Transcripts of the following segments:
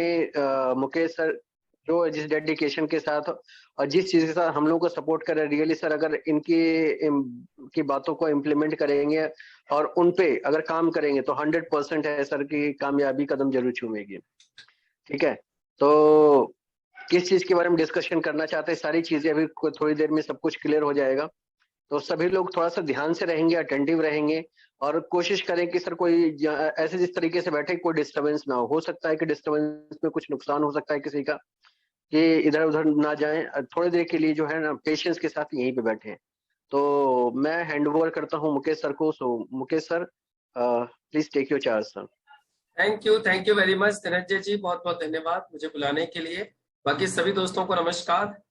Mukesh sir जो जिस dedication के साथ और जिस चीज के साथ हम लोगों को सपोर्ट कर रहे हैं, रियली सर अगर इनकी बातों को इम्प्लीमेंट करेंगे और उन पे अगर काम करेंगे तो 100% है सर की कामयाबी कदम जरूर चूमेगी। ठीक है, तो किस चीज के बारे में डिस्कशन करना चाहते हैं, सारी चीजें अभी थोड़ी देर में सब कुछ क्लियर हो जाएगा। तो सभी लोग थोड़ा सा ध्यान से रहेंगे, अटेंटिव रहेंगे और कोशिश करें कि सर कोई ऐसे जिस तरीके से बैठे कोई डिस्टरबेंस ना हो सकता है कि डिस्टरबेंस में कुछ नुकसान हो सकता है किसी का, कि इधर उधर ना जाएं, थोड़ी देर के लिए जो है ना पेशेंस के साथ यहीं पे बैठे। तो मैं हैंड ओवर करता हूँ मुकेश सर को। So Mukesh sir please take your charge sir. Thank you very much Dhananjay ji, बहुत बहुत धन्यवाद मुझे बुलाने के लिए। बाकी सभी दोस्तों को नमस्कार,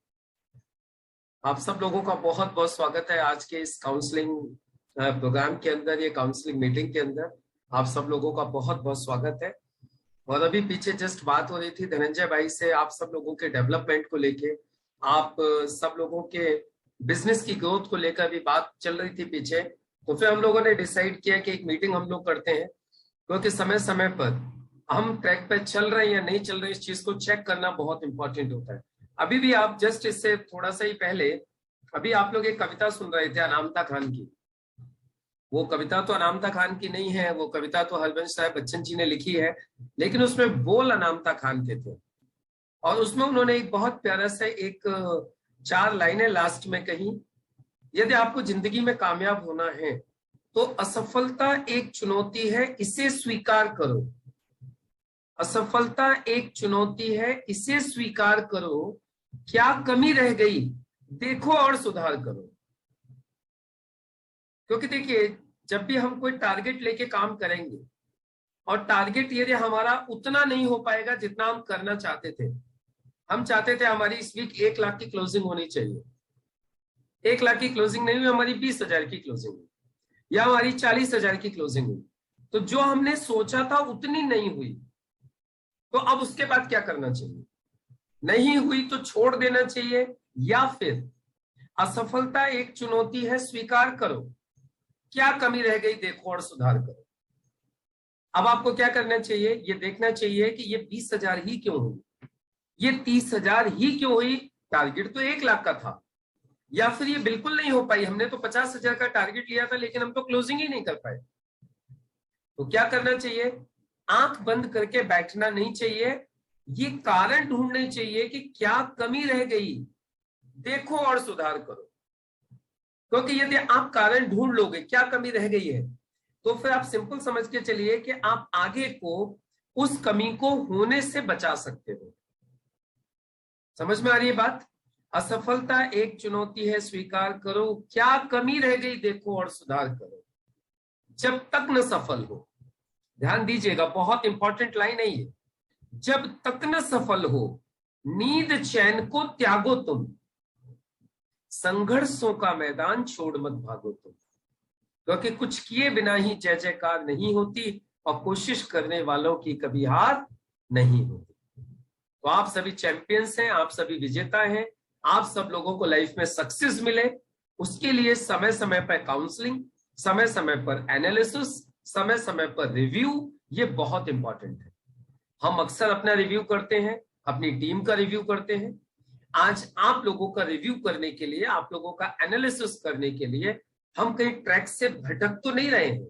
आप सब लोगों का बहुत बहुत स्वागत है आज के इस काउंसलिंग प्रोग्राम के अंदर, ये काउंसलिंग मीटिंग के अंदर आप सब लोगों का बहुत बहुत स्वागत है। और अभी पीछे जस्ट बात हो रही थी धनंजय भाई से आप सब लोगों के डेवलपमेंट को लेके, आप सब लोगों के बिजनेस की ग्रोथ को लेकर भी बात चल रही थी पीछे। तो फिर हम लोगों ने डिसाइड किया कि एक मीटिंग हम लोग करते हैं, क्योंकि समय समय पर हम ट्रैक पे चल रहे हैं या नहीं चल रहे, इस चीज को चेक करना बहुत इंपॉर्टेंट होता है। अभी भी आप जस्ट इससे थोड़ा सा ही पहले अभी आप लोग एक कविता सुन रहे थे अनामिका खान की। वो कविता तो अनामिका खान की नहीं है, वो कविता तो हरबंश साहब बच्चन जी ने लिखी है, लेकिन उसमें बोल अनामिका खान के थे। और उसमें उन्होंने एक बहुत प्यारा सा एक 4 लाइनें लास्ट में कही, यदि आपको जिंदगी में कामयाब होना है तो असफलता एक चुनौती है, इसे स्वीकार करो। असफलता एक चुनौती है, इसे स्वीकार करो। क्या कमी रह गई देखो और सुधार करो। क्योंकि देखिए, जब भी हम कोई टारगेट लेके काम करेंगे और टारगेट यदि हमारा उतना नहीं हो पाएगा जितना हम करना चाहते थे, हम चाहते थे हमारी इस वीक 1 लाख की क्लोजिंग होनी चाहिए, 1 लाख की क्लोजिंग नहीं हुई, हमारी 20,000 की क्लोजिंग हुई या हमारी 40,000 की क्लोजिंग हुई, तो जो हमने सोचा था उतनी नहीं हुई, तो अब उसके बाद क्या करना चाहिए? नहीं हुई तो छोड़ देना चाहिए, या फिर असफलता एक चुनौती है, स्वीकार करो, क्या कमी रह गई देखो और सुधार करो। अब आपको क्या करना चाहिए? ये देखना चाहिए कि ये 20,000 ही क्यों हुई, ये 30,000 ही क्यों हुई। टारगेट तो 1 लाख का था, या फिर ये बिल्कुल नहीं हो पाई, हमने तो 50,000 का टारगेट लिया था लेकिन हम तो क्लोजिंग ही नहीं कर पाए। तो क्या करना चाहिए? आंख बंद करके बैठना नहीं चाहिए, ये कारण ढूंढने चाहिए कि क्या कमी रह गई, देखो और सुधार करो। क्योंकि यदि आप कारण ढूंढ लोगे क्या कमी रह गई है, तो फिर आप सिंपल समझ के चलिए कि आप आगे को उस कमी को होने से बचा सकते हो। समझ में आ रही है बात? असफलता एक चुनौती है, स्वीकार करो, क्या कमी रह गई देखो और सुधार करो, जब तक न सफल हो। ध्यान दीजिएगा, बहुत इंपॉर्टेंट लाइन है ये। जब तक न सफल हो नींद चैन को त्यागो तुम, संघर्षों का मैदान छोड़ मत भागो तुम, क्योंकि कुछ किए बिना ही जय जयकार नहीं होती और कोशिश करने वालों की कभी हार नहीं होती। तो आप सभी चैंपियंस हैं, आप सभी विजेता हैं, आप सब लोगों को लाइफ में सक्सेस मिले, उसके लिए समय समय पर काउंसलिंग, समय समय पर एनालिसिस, समय समय पर रिव्यू, ये बहुत इंपॉर्टेंट है। हम अक्सर अपना रिव्यू करते हैं, अपनी टीम का रिव्यू करते हैं। आज आप लोगों का रिव्यू करने के लिए, आप लोगों का एनालिसिस करने के लिए हम कहीं ट्रैक से भटक तो नहीं रहे हैं,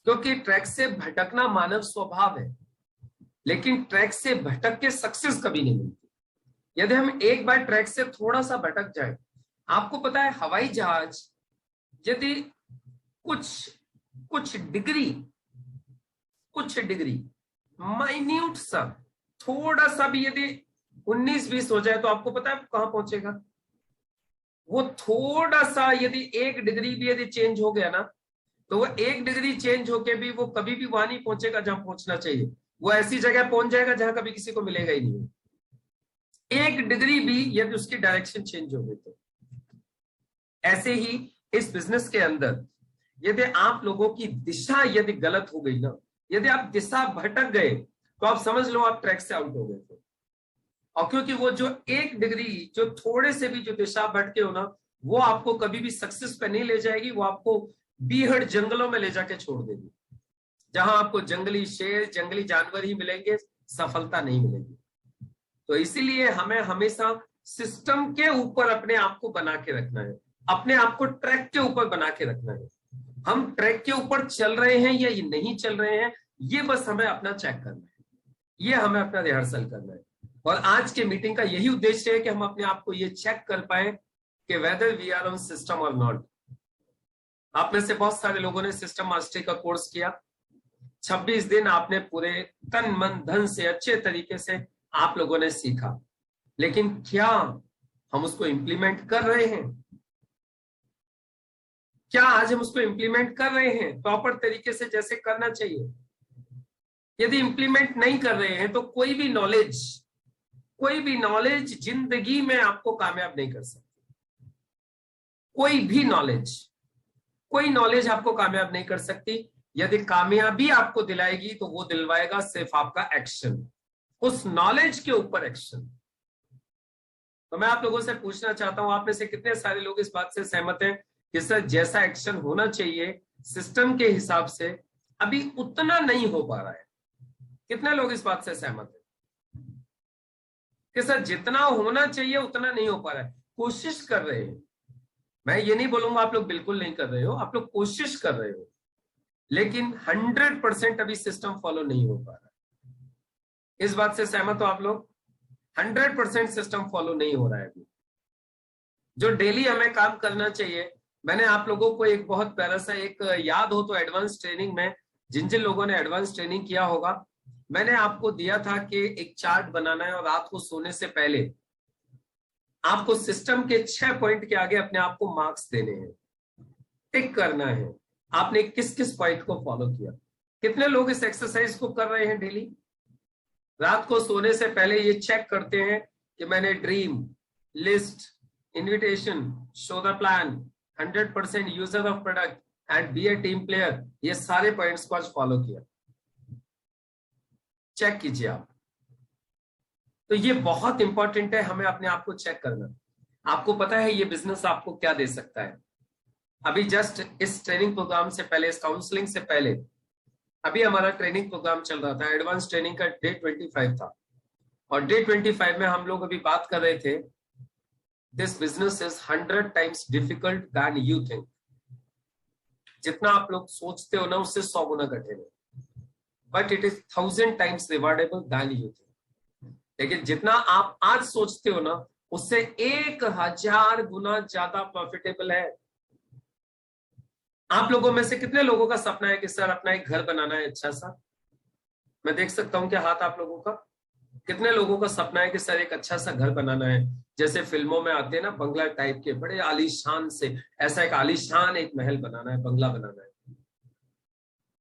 क्योंकि ट्रैक से भटकना मानव स्वभाव है, लेकिन ट्रैक से भटक के सक्सेस कभी नहीं मिलती। यदि हम एक बार ट्रैक से थोड़ा सा भटक जाए, आपको पता है हवाई जहाज यदि कुछ डिग्री माइन्यूट सा, थोड़ा सा भी यदि 19-20 हो जाए तो आपको पता है कहां पहुंचेगा? वो थोड़ा सा यदि 1 डिग्री भी यदि चेंज हो गया ना, तो वो 1 डिग्री चेंज होके भी वो कभी भी वहां नहीं पहुंचेगा जहां पहुंचना चाहिए, वो ऐसी जगह पहुंच जाएगा जहां कभी किसी को मिलेगा ही नहीं। 1 डिग्री भी यदि उसकी डायरेक्शन चेंज हो गई तो। ऐसे ही इस बिजनेस के अंदर यदि आप लोगों की दिशा यदि गलत हो गई ना, यदि आप दिशा भटक गए, तो आप समझ लो आप ट्रैक से आउट हो गए थे। और क्योंकि वो जो 1 डिग्री जो थोड़े से भी जो दिशा भटके हो ना, वो आपको कभी भी सक्सेस पे नहीं ले जाएगी, वो आपको बीहड़ जंगलों में ले जाके छोड़ देगी, जहां आपको जंगली शेर, जंगली जानवर ही मिलेंगे, सफलता नहीं मिलेगी। तो इसीलिए हमें हमेशा सिस्टम के ऊपर अपने आप को बना के रखना है, अपने आप को ट्रैक के ऊपर बना के रखना है। हम ट्रैक के ऊपर चल रहे हैं या नहीं चल रहे हैं, ये बस हमें अपना चेक करना है, ये हमें अपना रिहर्सल करना है। और आज के मीटिंग का यही उद्देश्य है कि हम अपने आप को ये चेक कर पाए कि whether we are on system और नॉट। आप में से बहुत सारे लोगों ने सिस्टम मास्टरी का कोर्स किया, 26 दिन आपने पूरे तन मन धन से अच्छे तरीके से आप लोगों ने सीखा, लेकिन क्या हम उसको इंप्लीमेंट कर रहे हैं? क्या आज हम उसको इंप्लीमेंट कर रहे हैं प्रॉपर तरीके से जैसे करना चाहिए? यदि इंप्लीमेंट नहीं कर रहे हैं तो कोई भी नॉलेज जिंदगी में आपको कामयाब नहीं कर सकती। कोई नॉलेज आपको कामयाब नहीं कर सकती। यदि कामयाबी आपको दिलाएगी तो वो दिलवाएगा सिर्फ आपका एक्शन, उस नॉलेज के ऊपर एक्शन। तो मैं आप लोगों से पूछना चाहता हूं, आप में से कितने सारे लोग इस बात से सहमत हैं कि सर जैसा एक्शन होना चाहिए सिस्टम के हिसाब से अभी उतना नहीं हो पा रहा है? कितने लोग इस बात से सहमत हैं कि सर जितना होना चाहिए उतना नहीं हो पा रहा है? कोशिश कर रहे हैं, मैं ये नहीं बोलूंगा आप लोग बिल्कुल नहीं कर रहे हो, आप लोग कोशिश कर रहे हो, लेकिन 100% अभी सिस्टम फॉलो नहीं हो पा रहा है। इस बात से सहमत हो आप लोग? 100% सिस्टम फॉलो नहीं हो रहा है अभी। जो डेली हमें काम करना चाहिए, मैंने आप लोगों को एक बहुत प्यारा सा एक याद हो तो एडवांस ट्रेनिंग में, जिन जिन लोगों ने एडवांस ट्रेनिंग किया होगा, मैंने आपको दिया था कि एक चार्ट बनाना है और रात को सोने से पहले आपको सिस्टम के 6 पॉइंट के आगे अपने आप को मार्क्स देने हैं, टिक करना है आपने किस किस पॉइंट को फॉलो किया। कितने लोग इस एक्सरसाइज को कर रहे हैं डेली? रात को सोने से पहले ये चेक करते हैं कि मैंने dream, list, invitation, show the plan, 100% user of product and be a team player, ये सारे पॉइंट्स को आज फॉलो किया। चेक कीजिए आप। तो ये बहुत इंपॉर्टेंट है हमें अपने आप को चेक करना। आपको पता है ये बिजनेस आपको क्या दे सकता है? अभी जस्ट इस ट्रेनिंग प्रोग्राम से पहले, इस काउंसलिंग से पहले, अभी हमारा ट्रेनिंग प्रोग्राम चल रहा था, एडवांस ट्रेनिंग का डे 25 था, और डे 25 में हम लोग अभी बात कर रहे थे, this business is 100 times difficult than you think. जितना आप लोग सोचते हो ना उससे 100 गुना कठिन है, but it is 1000 times rewardable than you think. लेकिन जितना आप आज सोचते हो ना उससे 1000 गुना ज्यादा प्रॉफिटेबल है। आप लोगों में से कितने लोगों का सपना है कि सर अपना एक घर बनाना है अच्छा सा? मैं देख सकता हूं क्या हाथ आप लोगों का? कितने लोगों का सपना है कि सर एक अच्छा सा घर बनाना है, जैसे फिल्मों में आते हैं ना, बंगला टाइप के, बड़े आलीशान से, ऐसा एक आलीशान एक महल बनाना है, बंगला बनाना है।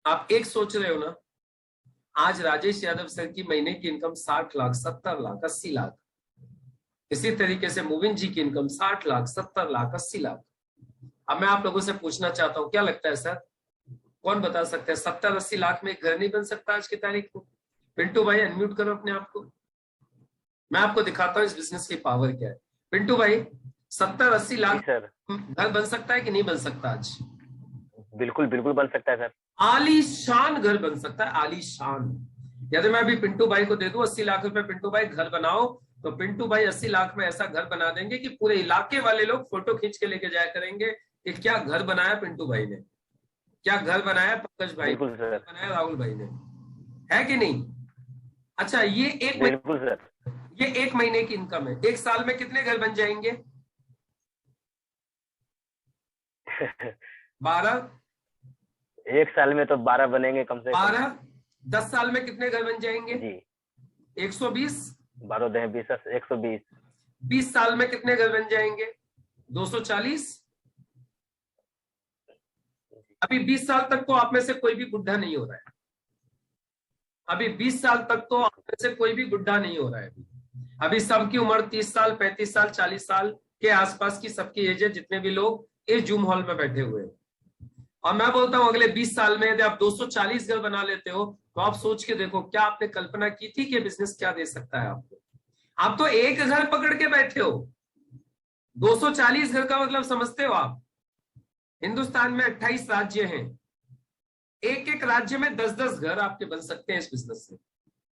आप एक सोच रहे हो ना, आज राजेश यादव सर की महीने की इनकम 60 लाख, 70 लाख, 80 लाख। इसी तरीके से मोविन जी की इनकम 60 लाख, 70 लाख, 80 लाख। अब मैं आप लोगों से पूछना चाहता हूं, क्या लगता है सर, कौन बता सकता है 70-80 लाख में घर नहीं बन सकता आज की तारीख को? पिंटू भाई अनम्यूट करो अपने आप को, मैं आपको दिखाता हूं इस बिजनेस की पावर क्या है। पिंटू भाई 70-80 लाख घर बन सकता है कि नहीं बन सकता आज? बिल्कुल बिल्कुल बन सकता है सर। आलीशान घर बन सकता है, आलीशान। यदि मैं अभी पिंटू भाई को दे दूं 80 लाख रुपए, पिंटू भाई घर बनाओ, तो पिंटू भाई 80 लाख में ऐसा घर बना देंगे कि पूरे इलाके वाले लोग फोटो खींच के लेके जाया करेंगे कि क्या घर बनाया पिंटू भाई ने, क्या घर बनाया पंकज भाई, बनाया राहुल भाई ने, है कि नहीं? अच्छा, ये एक महीने की इनकम है। एक साल में कितने घर बन जाएंगे? 12। एक साल में तो 12 बनेंगे कम से कम। 12। 10 साल में कितने घर बन जाएंगे जी? 120। 12 20, 120। 20 साल में कितने घर बन जाएंगे? 240। अभी 20 साल तक तो आप में से कोई भी बुढ़ा नहीं हो रहा है। अभी 20 साल तक तो आप में से कोई भी बुढ़ा नहीं हो रहा है। अभी सबकी उम्र 30 साल, 35 साल, 40 साल के आसपास की सबकी एज है, जितने भी लोग इस जूम हॉल में बैठे हुए हैं। और मैं बोलता हूं अगले 20 साल में यदि आप 240 घर बना लेते हो तो आप सोच के देखो, क्या आपने कल्पना की थी कि बिजनेस क्या दे सकता है आपको? आप तो एक घर पकड़ के बैठे हो, 240 घर का मतलब समझते हो आप? हिंदुस्तान में 28 राज्य हैं, एक एक राज्य में 10-10 घर आपके बन सकते हैं इस बिजनेस से।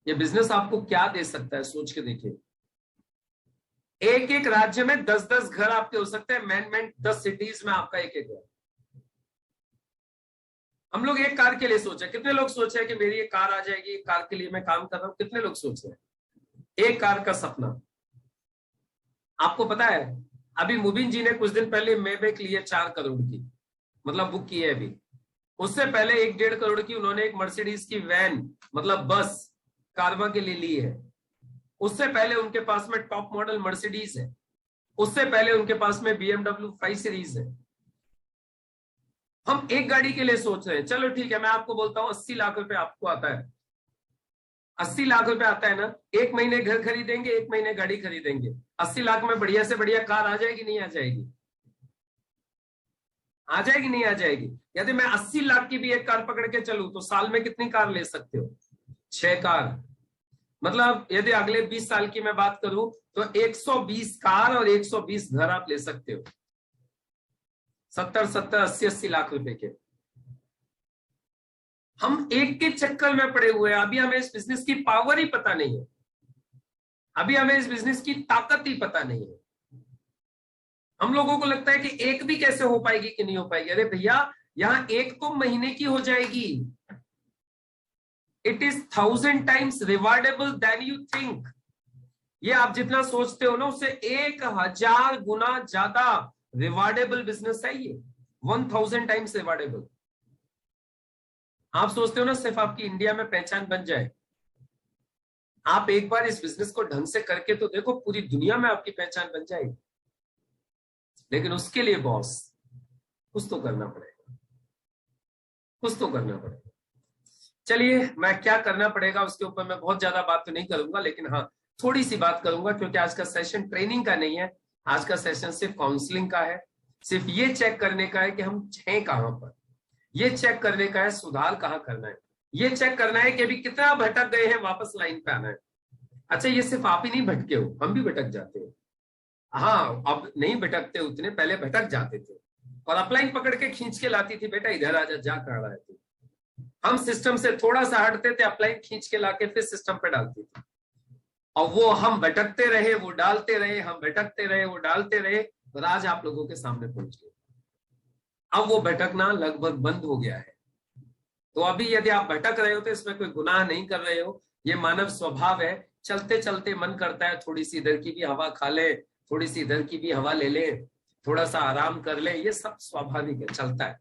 ये बिजनेस आपको क्या दे सकता है, सोच के देखिए। एक एक राज्य में 10-10 घर आपके हो सकते हैं, मेन 10 सिटीज में आपका एक एक घर। हम लोग एक कार के लिए सोचे, कितने लोग सोचे कि मेरी एक कार आ जाएगी, एक कार के लिए मैं काम कर रहा हूं, कितने लोग सोच रहे हैं एक कार का सपना। आपको पता है अभी मुबीन जी ने कुछ दिन पहले मेबैक लिए 4 करोड़ की, मतलब बुक की है अभी। उससे पहले 1-1.5 करोड़ की उन्होंने एक मर्सिडीज की वैन मतलब बस कारवा के लिए ली है। उससे पहले उनके पास में टॉप मॉडल मर्सिडीज है। उससे पहले उनके पास में BMW 5 सीरीज है। हम एक गाड़ी के लिए सोच रहे हैं, चलो ठीक है मैं आपको बोलता हूं 80 लाख रुपए आपको आता है, 80 लाख रुपए आता है ना, 1 महीने घर खरीदेंगे, 1 महीने गाड़ी खरीदेंगे, 80 लाख में बढ़िया से बढ़िया कार आ जाएगी नहीं आ जाएगी? आ जाएगी नहीं आ जाएगी? यदि मैं 80 लाख की भी एक कार पकड़ के चलूं तो साल में कितनी कार ले सकते हो? 6 कार। मतलब यदि अगले 20 साल की मैं बात करूं तो 120 कार और 120 घर आप ले सकते हो, 70-70, 80-80 लाख रुपए के। हम एक के चक्कर में पड़े हुए हैं। अभी हमें इस बिजनेस की पावर ही पता नहीं है, अभी हमें इस बिजनेस की ताकत ही पता नहीं है। हम लोगों को लगता है कि एक भी कैसे हो पाएगी कि नहीं हो पाएगी। अरे भैया यहां एक तो महीने की हो जाएगी। It is 1000 times rewardable than you think. ये आप जितना सोचते हो ना उससे 1000 गुना ज्यादा रिवार्डेबल बिजनेस है ये, 1000 टाइम्स रिवार्डेबल। आप सोचते हो ना सिर्फ आपकी इंडिया में पहचान बन जाए, आप एक बार इस बिजनेस को ढंग से करके तो देखो, पूरी दुनिया में आपकी पहचान बन जाएगी। लेकिन उसके लिए बॉस कुछ तो करना पड़ेगा, कुछ तो करना पड़ेगा। चलिए मैं क्या करना पड़ेगा उसके ऊपर मैं बहुत ज्यादा बात तो नहीं करूंगा, लेकिन हाँ थोड़ी सी बात करूंगा, क्योंकि आज का सेशन ट्रेनिंग का नहीं है, आज का सेशन सिर्फ काउंसलिंग का है। सिर्फ ये चेक करने का है कि हम हैं कहां पर, ये चेक करने का है सुधार कहां करना है, ये चेक करना है कि अभी कितना भटक गए हैं, वापस लाइन पे आना है। अच्छा ये सिर्फ आप ही नहीं भटके हो, हम भी भटक जाते हैं। हाँ अब नहीं भटकते उतने, पहले भटक जाते थे और अपलाइन पकड़ के खींच के लाती थी, बेटा इधर आजा, जा कर रहा है तू। हम सिस्टम से थोड़ा सा हटते थे, अपलाइन खींच के लाके फिर सिस्टम पे डालती थी, और वो हम भटकते रहे, वो डालते रहे, हम भटकते रहे, वो डालते रहे, और आज आप लोगों के सामने पहुंच गए। अब वो भटकना लगभग बंद हो गया है। तो अभी यदि आप भटक रहे हो तो इसमें कोई गुनाह नहीं कर रहे हो, ये मानव स्वभाव है। चलते चलते मन करता है थोड़ी सी इधर की भी हवा खा ले, थोड़ी सी इधर की भी हवा ले ले, थोड़ा सा आराम कर ले, ये सब स्वाभाविक है, चलता है।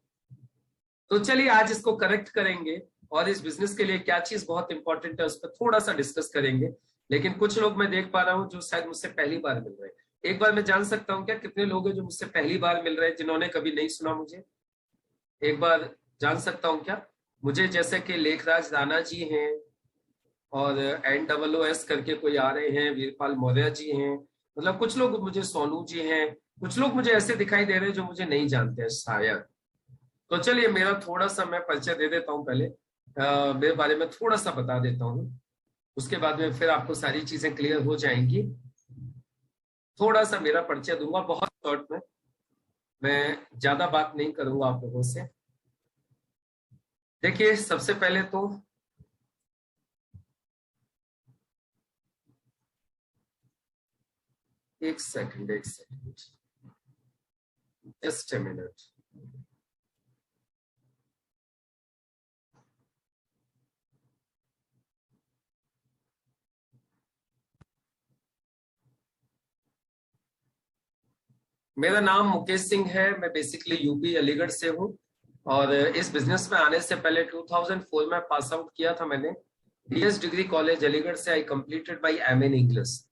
तो चलिए आज इसको करेक्ट करेंगे और इस बिजनेस के लिए क्या चीज बहुत इंपॉर्टेंट है उस पर थोड़ा सा डिस्कस करेंगे। लेकिन कुछ लोग मैं देख पा रहा हूँ जो शायद मुझसे पहली बार मिल रहे हैं। एक बार मैं जान सकता हूँ क्या कितने लोग हैं जो मुझसे पहली बार मिल रहे हैं, जिन्होंने कभी नहीं सुना मुझे? एक बार जान सकता हूँ क्या? मुझे जैसे कि लेखराज राणा जी हैं और NOOS करके कोई आ रहे हैं, वीरपाल मौर्य जी हैं, मतलब कुछ लोग मुझे, सोनू जी हैं, कुछ लोग मुझे ऐसे दिखाई दे रहे हैं जो मुझे नहीं जानते हैं शायद। तो चलिए मेरा थोड़ा सा मैं परिचय दे देता हूँ पहले, मेरे बारे में थोड़ा सा बता देता हूँ, उसके बाद में फिर आपको सारी चीजें क्लियर हो जाएंगी। थोड़ा सा मेरा परिचय दूंगा बहुत शॉर्ट में, मैं ज्यादा बात नहीं करूंगा आप लोगों से। देखिए सबसे पहले तो एक सेकंड जस्ट ए मिनट। मेरा नाम मुकेश सिंह है, मैं बेसिकली यूपी अलीगढ़ से हूँ और इस बिजनेस में आने से पहले 2004 में पास आउट किया था मैंने BS डिग्री कॉलेज अलीगढ़ से। I completed by MA in English.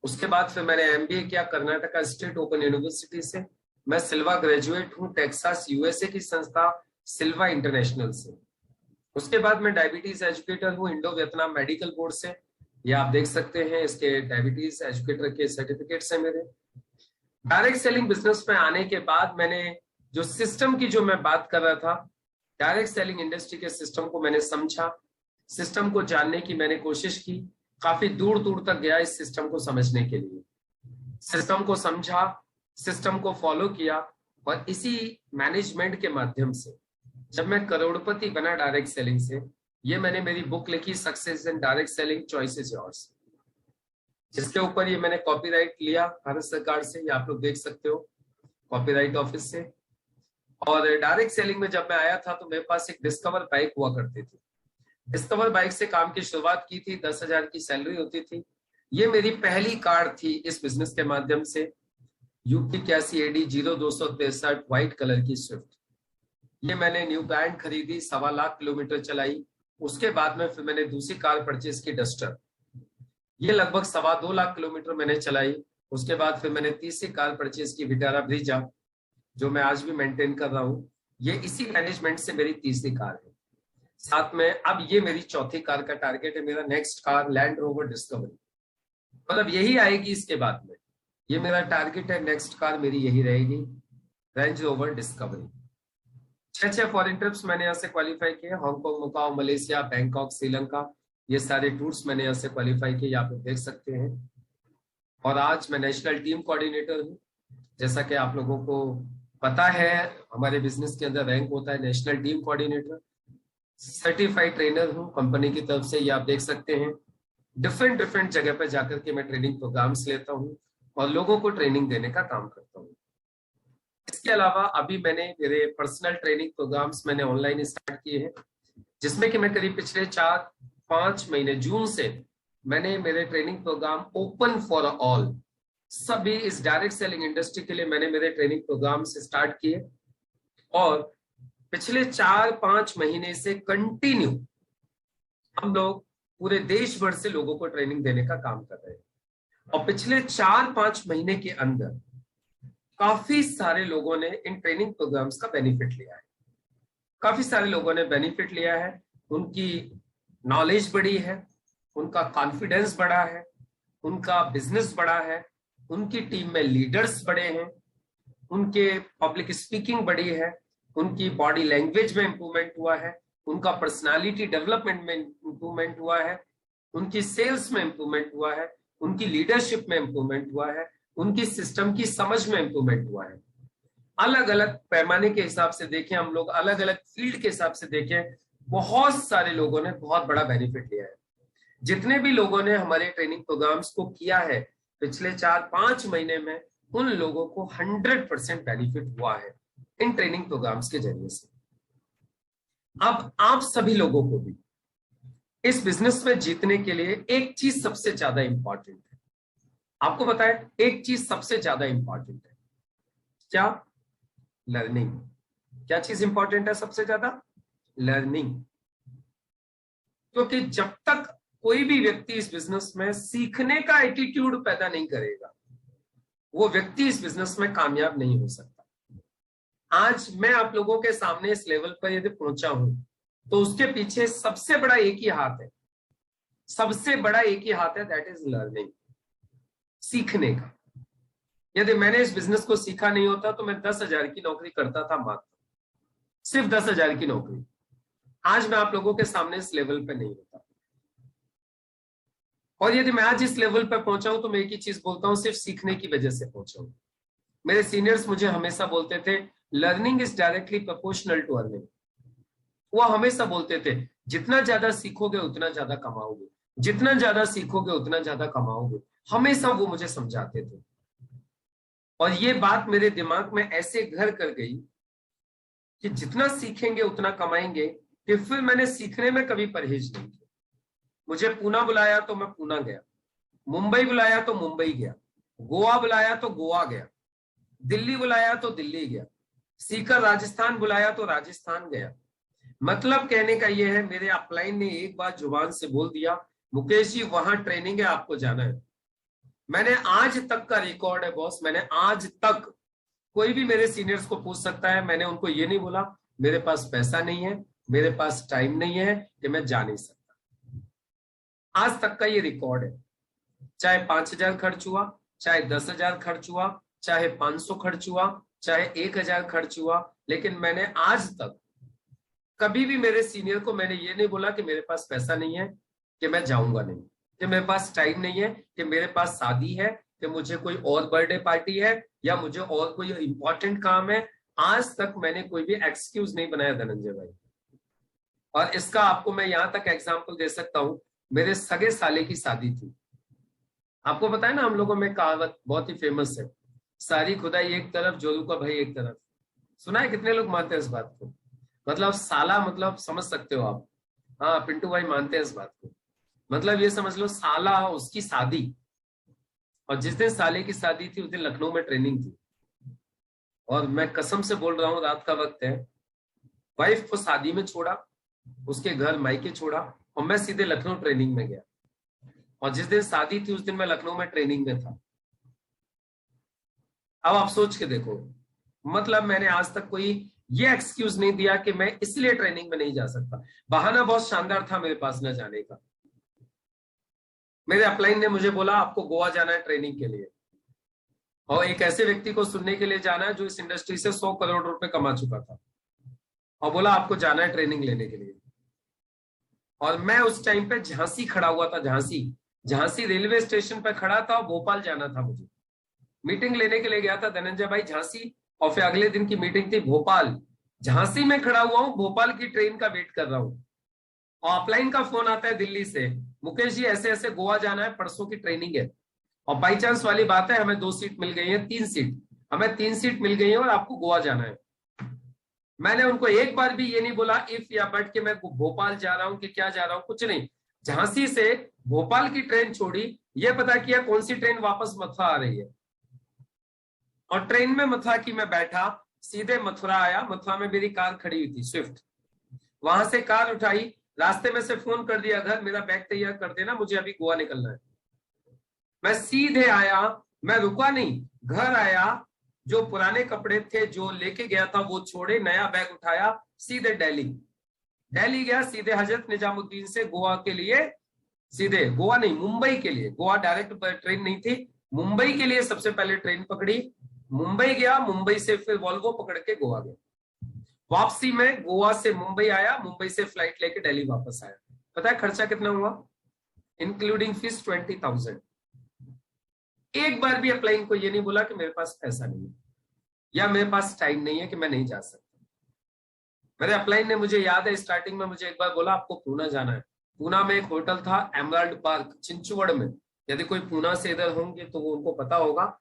उसके बाद फिर मैंने MBA किया कर्नाटका स्टेट ओपन यूनिवर्सिटी से। मैं सिल्वा ग्रेजुएट हूँ टेक्सास USA की संस्था सिल्वा इंटरनेशनल से। उसके बाद मैं डायबिटीज एजुकेटर हूँ इंडो वियतनाम मेडिकल बोर्ड से, ये आप देख सकते हैं, इसके डायबिटीज एजुकेटर के सर्टिफिकेट्स हैं मेरे। डायरेक्ट सेलिंग बिजनेस में आने के बाद मैंने जो सिस्टम की जो मैं बात कर रहा था, डायरेक्ट सेलिंग इंडस्ट्री के सिस्टम को मैंने समझा, सिस्टम को जानने की मैंने कोशिश की, काफी दूर दूर तक गया इस सिस्टम को समझने के लिए। सिस्टम को समझा, सिस्टम को फॉलो किया और इसी मैनेजमेंट के माध्यम से जब मैं करोड़पति बना डायरेक्ट सेलिंग से, ये मैंने मेरी बुक लिखी success in direct selling, choice is yours, जिसके ऊपर ये मैंने कॉपीराइट लिया भारत सरकार से, ये आप लोग देख सकते हो कॉपीराइट ऑफिस से। और डायरेक्ट सेलिंग में जब मैं आया था तो मेरे पास एक डिस्कवर बाइक हुआ करती थी। डिस्कवर बाइक से काम की शुरुआत की थी, 10,000 की सैलरी होती थी। ये मेरी पहली कार थी इस बिजनेस के माध्यम से, यूपी 81 AD 0263 व्हाइट कलर की स्विफ्ट। ये मैंने न्यू ब्रांड खरीदी, 1.25 लाख किलोमीटर चलाई। उसके बाद में फिर मैंने दूसरी कार परचेज की, डस्टर। ये लगभग 2.25 लाख किलोमीटर मैंने चलाई। उसके बाद फिर मैंने तीसरी कार परचेज की, विटारा ब्रीजा, जो मैं आज भी मेंटेन कर रहा हूँ। ये इसी मैनेजमेंट से मेरी तीसरी कार है। साथ में अब ये मेरी चौथी कार का टारगेट है। मेरा next car land rover discovery, मतलब यही आएगी इसके बाद में। ये मेरा टारगेट है, नेक्स्ट कार मेरी यही रहेगी, range rover discovery. 6 foreign trips मैंने यहाँ से क्वालिफाई किए, Hong Kong, macaw, Malaysia, Bangkok, Sri Lanka, ये सारे टूर्स मैंने यहाँ से क्वालिफाई किए, यहाँ पे देख सकते हैं। और आज मैं नेशनल टीम कोऑर्डिनेटर हूँ। जैसा कि आप लोगों को पता है, हमारे बिजनेस के अंदर रैंक होता है national team coordinator. Certified trainer हूँ कंपनी की तरफ से, ये आप देख सकते हैं। डिफरेंट जगह पर जाकर के मैं ट्रेनिंग प्रोग्राम्स लेता हूँ और लोगों को ट्रेनिंग देने का काम करता हूँ। इसके अलावा अभी मैंने मेरे पर्सनल ट्रेनिंग प्रोग्राम्स मैंने ऑनलाइन स्टार्ट किए हैं, जिसमें कि मैं करीब पिछले 4-5 महीने, जून से मैंने मेरे training programme open for all, सभी इस डायरेक्ट सेलिंग इंडस्ट्री के लिए मैंने मेरे ट्रेनिंग प्रोग्राम्स स्टार्ट किए। और पिछले 4-5 महीने से कंटिन्यू हम लोग पूरे देश भर से लोगों को ट्रेनिंग देने का काम कर रहे हैं। और पिछले 4-5 महीने के अंदर काफी सारे लोगों ने इन ट्रेनिंग प्रोग्राम्स का बेनिफिट लिया है। काफी सारे लोगों ने बेनिफिट लिया है, उनकी नॉलेज बढ़ी है, उनका कॉन्फिडेंस बढ़ा है, उनका बिजनेस बढ़ा है, उनकी टीम में लीडर्स बढ़े हैं, उनके पब्लिक स्पीकिंग बढ़ी है, उनकी बॉडी लैंग्वेज में इंप्रूवमेंट हुआ है, उनका पर्सनालिटी डेवलपमेंट में इंप्रूवमेंट हुआ है, उनकी सेल्स में इंप्रूवमेंट हुआ है, उनकी लीडरशिप में इंप्रूवमेंट हुआ है, उनकी सिस्टम की समझ में इंप्रूवमेंट हुआ है। अलग अलग पैमाने के हिसाब से देखें हम लोग, अलग अलग फील्ड के हिसाब से देखें, बहुत सारे लोगों ने बहुत बड़ा बेनिफिट लिया है। जितने भी लोगों ने हमारे ट्रेनिंग प्रोग्राम्स को किया है पिछले 4-5 महीने में, उन लोगों को 100% बेनिफिट हुआ है इन ट्रेनिंग प्रोग्राम्स के जरिए से। अब आप सभी लोगों को भी इस बिजनेस में जीतने के लिए एक चीज सबसे ज्यादा इंपॉर्टेंट है। आपको पता है एक चीज सबसे ज्यादा इंपॉर्टेंट है क्या? लर्निंग। क्या चीज इंपॉर्टेंट है सबसे ज्यादा? लर्निंग। क्योंकि जब तक कोई भी व्यक्ति इस बिजनेस में सीखने का एटीट्यूड पैदा नहीं करेगा, वो व्यक्ति इस बिजनेस में कामयाब नहीं हो सकता। आज मैं आप लोगों के सामने इस लेवल पर यदि पहुंचा हूं तो उसके पीछे सबसे बड़ा एक ही हाथ है, सबसे बड़ा एक ही हाथ है, दैट इज लर्निंग, सीखने का। यदि मैंने इस बिजनेस को सीखा नहीं होता तो मैं 10,000 की नौकरी करता था, मात्र सिर्फ 10,000 की नौकरी। आज मैं आप लोगों के सामने इस लेवल पे नहीं होता। और यदि मैं आज इस लेवल पे पहुंचा हूं तो मैं एक ही चीज बोलता हूं, सिर्फ सीखने की वजह से पहुंचा हूं। मेरे सीनियर्स मुझे हमेशा बोलते थे, learning is directly proportional to earning. वो हमेशा बोलते थे, जितना ज्यादा सीखोगे उतना ज्यादा कमाओगे, जितना ज्यादा सीखोगे उतना ज्यादा कमाओगे। हमेशा वो मुझे समझाते थे। और ये बात मेरे दिमाग में ऐसे घर कर गई कि जितना सीखेंगे उतना कमाएंगे, कि फिर मैंने सीखने में कभी परहेज नहीं किया। मुझे पूना बुलाया तो मैं पूना गया, मुंबई बुलाया तो मुंबई गया, गोवा बुलाया तो गोवा गया, दिल्ली बुलाया तो दिल्ली गया, सीकर राजस्थान बुलाया तो राजस्थान गया। मतलब कहने का यह है, मेरे अपलाइन ने एक बार जुबान से बोल दिया, मुकेश जी वहां ट्रेनिंग है, आपको जाना है। मैंने आज तक का रिकॉर्ड है बॉस, मैंने आज तक, कोई भी मेरे सीनियर्स को पूछ सकता है, मैंने उनको ये नहीं बोला मेरे पास पैसा नहीं है, मेरे पास टाइम नहीं है कि मैं जा नहीं सकता। आज तक का ये रिकॉर्ड है। चाहे 5,000 खर्च हुआ, चाहे 10,000 खर्च हुआ, चाहे 500 खर्च हुआ, चाहे 1,000 खर्च हुआ, लेकिन मैंने आज तक कभी भी मेरे सीनियर को मैंने ये नहीं बोला कि मेरे पास पैसा नहीं है, कि मैं जाऊंगा नहीं, कि मेरे पास टाइम नहीं है, कि मेरे पास शादी है, कि मुझे कोई और बर्थडे पार्टी है, या मुझे और कोई इंपॉर्टेंट काम है। आज तक मैंने कोई भी एक्सक्यूज नहीं बनाया धनंजय भाई। और इसका आपको मैं यहां तक एग्जांपल दे सकता हूं, मेरे सगे साले की शादी थी। आपको पता है ना, हम लोगों में कहावत बहुत ही फेमस है, सारी खुदाई एक तरफ जोरू का भाई एक तरफ। सुना है? कितने लोग मानते हैं इस बात को? मतलब साला, मतलब समझ सकते हो आप। हाँ, पिंटू भाई मानते हैं इस बात को। मतलब ये समझ लो, साला उसकी शादी, और जिस दिन साले की शादी थी उस दिन लखनऊ में ट्रेनिंग थी। और मैं कसम से बोल रहा हूँ, रात का वक्त है, वाइफ को शादी में छोड़ा, उसके घर मायके छोड़ा, और मैं सीधे लखनऊ ट्रेनिंग में गया। और जिस दिन शादी थी उस दिन मैं लखनऊ में ट्रेनिंग में था। अब आप सोच के देखो, मतलब मैंने आज तक कोई ये एक्सक्यूज नहीं दिया कि मैं इसलिए ट्रेनिंग में नहीं जा सकता। बहाना बहुत शानदार था मेरे पास न जाने का। मेरे अपलाइन ने मुझे बोला आपको गोवा जाना है ट्रेनिंग के लिए, और एक ऐसे व्यक्ति को सुनने के लिए जाना है जो इस इंडस्ट्री से 100 करोड़ रुपए कमा चुका था, और बोला आपको जाना है ट्रेनिंग लेने के लिए। और मैं उस टाइम पे झांसी खड़ा हुआ था, झांसी रेलवे स्टेशन पे खड़ा था, और भोपाल जाना था मुझे। मीटिंग लेने के लिए गया था धनंजय भाई झांसी, और फिर अगले दिन की मीटिंग थी भोपाल। झांसी में खड़ा हुआ हूं, भोपाल की ट्रेन का वेट कर रहा हूं, और अपलाइन का फोन आता है दिल्ली से, मुकेश जी ऐसे ऐसे गोवा जाना है, परसों की ट्रेनिंग है। और बाई चांस वाली बात है, हमें 2 सीट मिल गई है, 3 सीट, हमें 3 सीट मिल गई है, और आपको गोवा जाना है। मैंने उनको एक बार भी ये नहीं बोला इफ या बट कि मैं भोपाल जा रहा हूं कि क्या जा रहा हूं, कुछ नहीं। झांसी से भोपाल की ट्रेन छोड़ी, ये पता किया कौन सी ट्रेन वापस मथुरा आ रही है, और ट्रेन में मथुरा की मैं बैठा, सीधे मथुरा आया। मथुरा में मेरी कार खड़ी हुई थी स्विफ्ट, वहां से कार उठाई, रास्ते में से फोन कर दिया घर, मेरा बैग तैयार कर देना, मुझे अभी गोवा निकलना है। मैं सीधे आया, मैं रुका नहीं, घर आया, जो पुराने कपड़े थे जो लेके गया था वो छोड़े, नया बैग उठाया, सीधे दिल्ली गया, सीधे हजरत निजामुद्दीन से गोवा के लिए, सीधे गोवा नहीं मुंबई के लिए, गोवा डायरेक्ट ट्रेन नहीं थी, मुंबई के लिए सबसे पहले ट्रेन पकड़ी, मुंबई गया, मुंबई से फिर वॉल्वो पकड़ के गोवा गया। वापसी में गोवा से मुंबई आया, मुंबई से फ्लाइट लेके दिल्ली वापस आया। पता है खर्चा कितना हुआ? Including fees 20,000। एक बार भी अपलाइन को ये नहीं बोला कि मेरे पास पैसा नहीं है या मेरे पास टाइम नहीं है कि मैं नहीं जा सकता। मेरे अपलाइन ने, मुझे याद है स्टार्टिंग में मुझे एक बार बोला आपको पूना जाना है। पूना में एक होटल था एमराल्ड पार्क, चिंचवड़ में। यदि कोई पूना से इधर होंगे तो वो उनको पता होगा,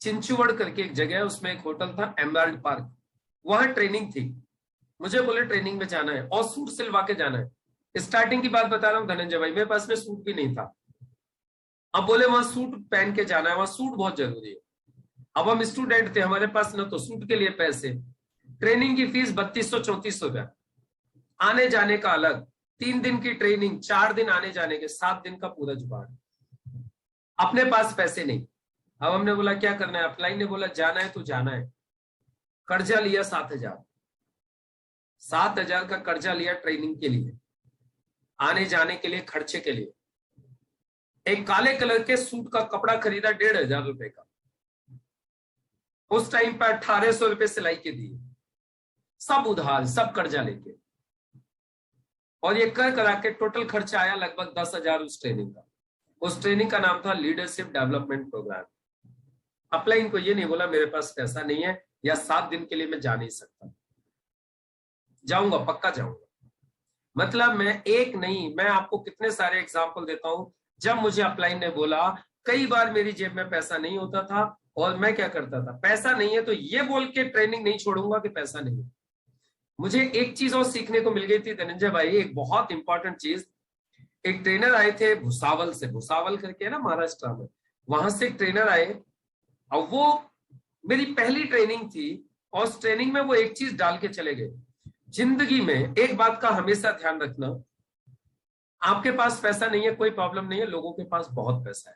चिंचवड़ करके एक जगह है, उसमें एक होटल था एमराल्ड पार्क, वहां ट्रेनिंग थी। मुझे बोले ट्रेनिंग में जाना है और सूट सिलवा के जाना है। स्टार्टिंग की बात बता रहा हूँ धनंजय भाई, मेरे पास में सूट भी नहीं था। अब बोले वहां सूट पहन के जाना है, वहां सूट बहुत जरूरी है। अब हम स्टूडेंट थे, हमारे पास न तो सूट के लिए पैसे, ट्रेनिंग की फीस 3200-3400 रुपया, आने जाने का अलग, 3 दिन की ट्रेनिंग, 4 दिन आने जाने के, 7 दिन का पूरा जुगाड़, अपने पास पैसे नहीं। अब हमने बोला क्या करना है, अपलाइन ने बोला जाना है तो जाना है। कर्जा लिया 7,000 का कर्जा लिया ट्रेनिंग के लिए, आने जाने के लिए, खर्चे के लिए। एक काले कलर के सूट का कपड़ा खरीदा 1,500 रुपए का, उस टाइम पर 1,800 रुपए सिलाई के दिए, सब उधार, सब कर्जा लेके। और ये कर करा के टोटल खर्चा आया लगभग 10,000 उस ट्रेनिंग का। उस ट्रेनिंग का नाम था लीडरशिप डेवलपमेंट प्रोग्राम। अपलाइन को ये नहीं बोला मेरे पास पैसा नहीं है या 7 दिन के लिए मैं जा नहीं सकता। जाऊंगा, पक्का जाऊंगा। मतलब मैं एक नहीं, मैं आपको कितने सारे एग्जाम्पल देता हूं। जब मुझे अपलाइन ने बोला, कई बार मेरी जेब में पैसा नहीं होता था और मैं क्या करता था, पैसा नहीं है तो ये बोल के ट्रेनिंग नहीं छोड़ूंगा कि पैसा नहीं है। मुझे एक चीज और सीखने को मिल गई थी धनंजय भाई, एक बहुत इंपॉर्टेंट चीज। एक ट्रेनर आए थे भुसावल से, भुसावल करके है ना महाराष्ट्र में, वहां से एक ट्रेनर आए और वो मेरी पहली ट्रेनिंग थी। और उस ट्रेनिंग में वो एक चीज डाल के चले गए, जिंदगी में एक बात का हमेशा ध्यान रखना, आपके पास पैसा नहीं है कोई प्रॉब्लम नहीं है, लोगों के पास बहुत पैसा है।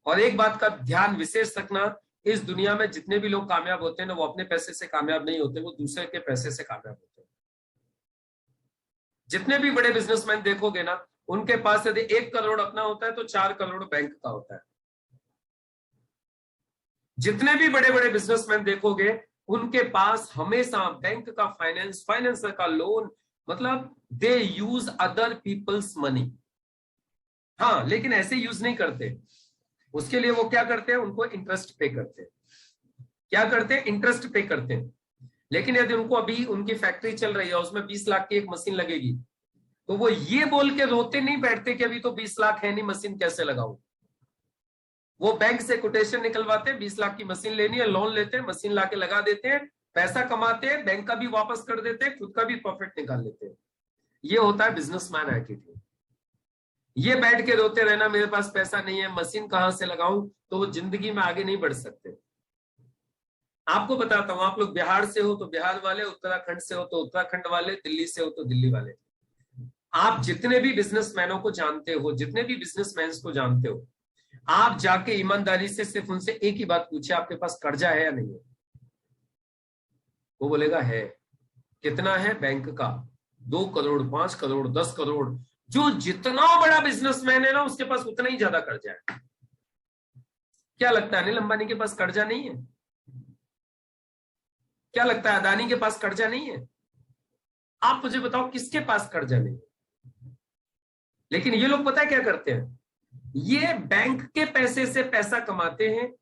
और एक बात का ध्यान विशेष रखना, इस दुनिया में जितने भी लोग कामयाब होते हैं ना, वो अपने पैसे से कामयाब नहीं होते, वो दूसरे के पैसे से कामयाब होते हैं। जितने भी बड़े बिजनेसमैन देखोगे ना, उनके पास यदि 1 करोड़ अपना होता है तो 4 करोड़ बैंक का होता है। जितने भी बड़े बड़े बिजनेसमैन देखोगे, उनके पास हमेशा बैंक का फाइनेंसर का लोन, मतलब दे यूज अदर पीपल्स मनी। हाँ, लेकिन ऐसे यूज नहीं करते। उसके लिए वो क्या करते हैं, उनको इंटरेस्ट पे करते हैं। क्या करते हैं, इंटरेस्ट पे करते हैं। लेकिन यदि उनको अभी उनकी फैक्ट्री चल रही है, उसमें 20 लाख की एक मशीन लगेगी, तो वो ये बोल के रोते नहीं बैठते कि अभी तो 20 लाख है नहीं, मशीन कैसे लगाऊं। वो बैंक से कोटेशन निकलवाते हैं, 20 लाख की मशीन लेनी है, लोन लेते हैं, मशीन लाके लगा देते हैं, पैसा कमाते हैं, बैंक का भी वापस कर देते हैं, खुद का भी प्रॉफिट निकाल लेते हैं। ये होता है बिजनेसमैन एटीट्यूड। ये बैठ के रोते रहना मेरे पास पैसा नहीं है, मशीन कहां से लगाऊं, तो वो जिंदगी में आगे नहीं बढ़ सकते। आपको बताता हूं, आप लोग बिहार से हो तो बिहार वाले, उत्तराखंड से हो तो उत्तराखंड वाले, दिल्ली से हो तो दिल्ली वाले। आप जितने भी बिजनेसमैनों को जानते हो, जितने भी बिजनेसमैन को जानते हो, आप जाके ईमानदारी से सिर्फ उनसे एक ही बात पूछे, आपके पास कर्जा है या नहीं है। वो बोलेगा है। कितना है? बैंक का 2 करोड़, 5 करोड़, 10 करोड़। जो जितना बड़ा बिजनेसमैन है ना, उसके पास उतना ही ज्यादा कर्जा है। क्या लगता है अनिल अंबानी के पास कर्जा नहीं है? क्या लगता है अदानी के पास कर्जा नहीं है? आप मुझे बताओ किसके पास कर्जा नहीं है? लेकिन ये लोग पता है क्या करते हैं, ये बैंक के पैसे से पैसा कमाते हैं।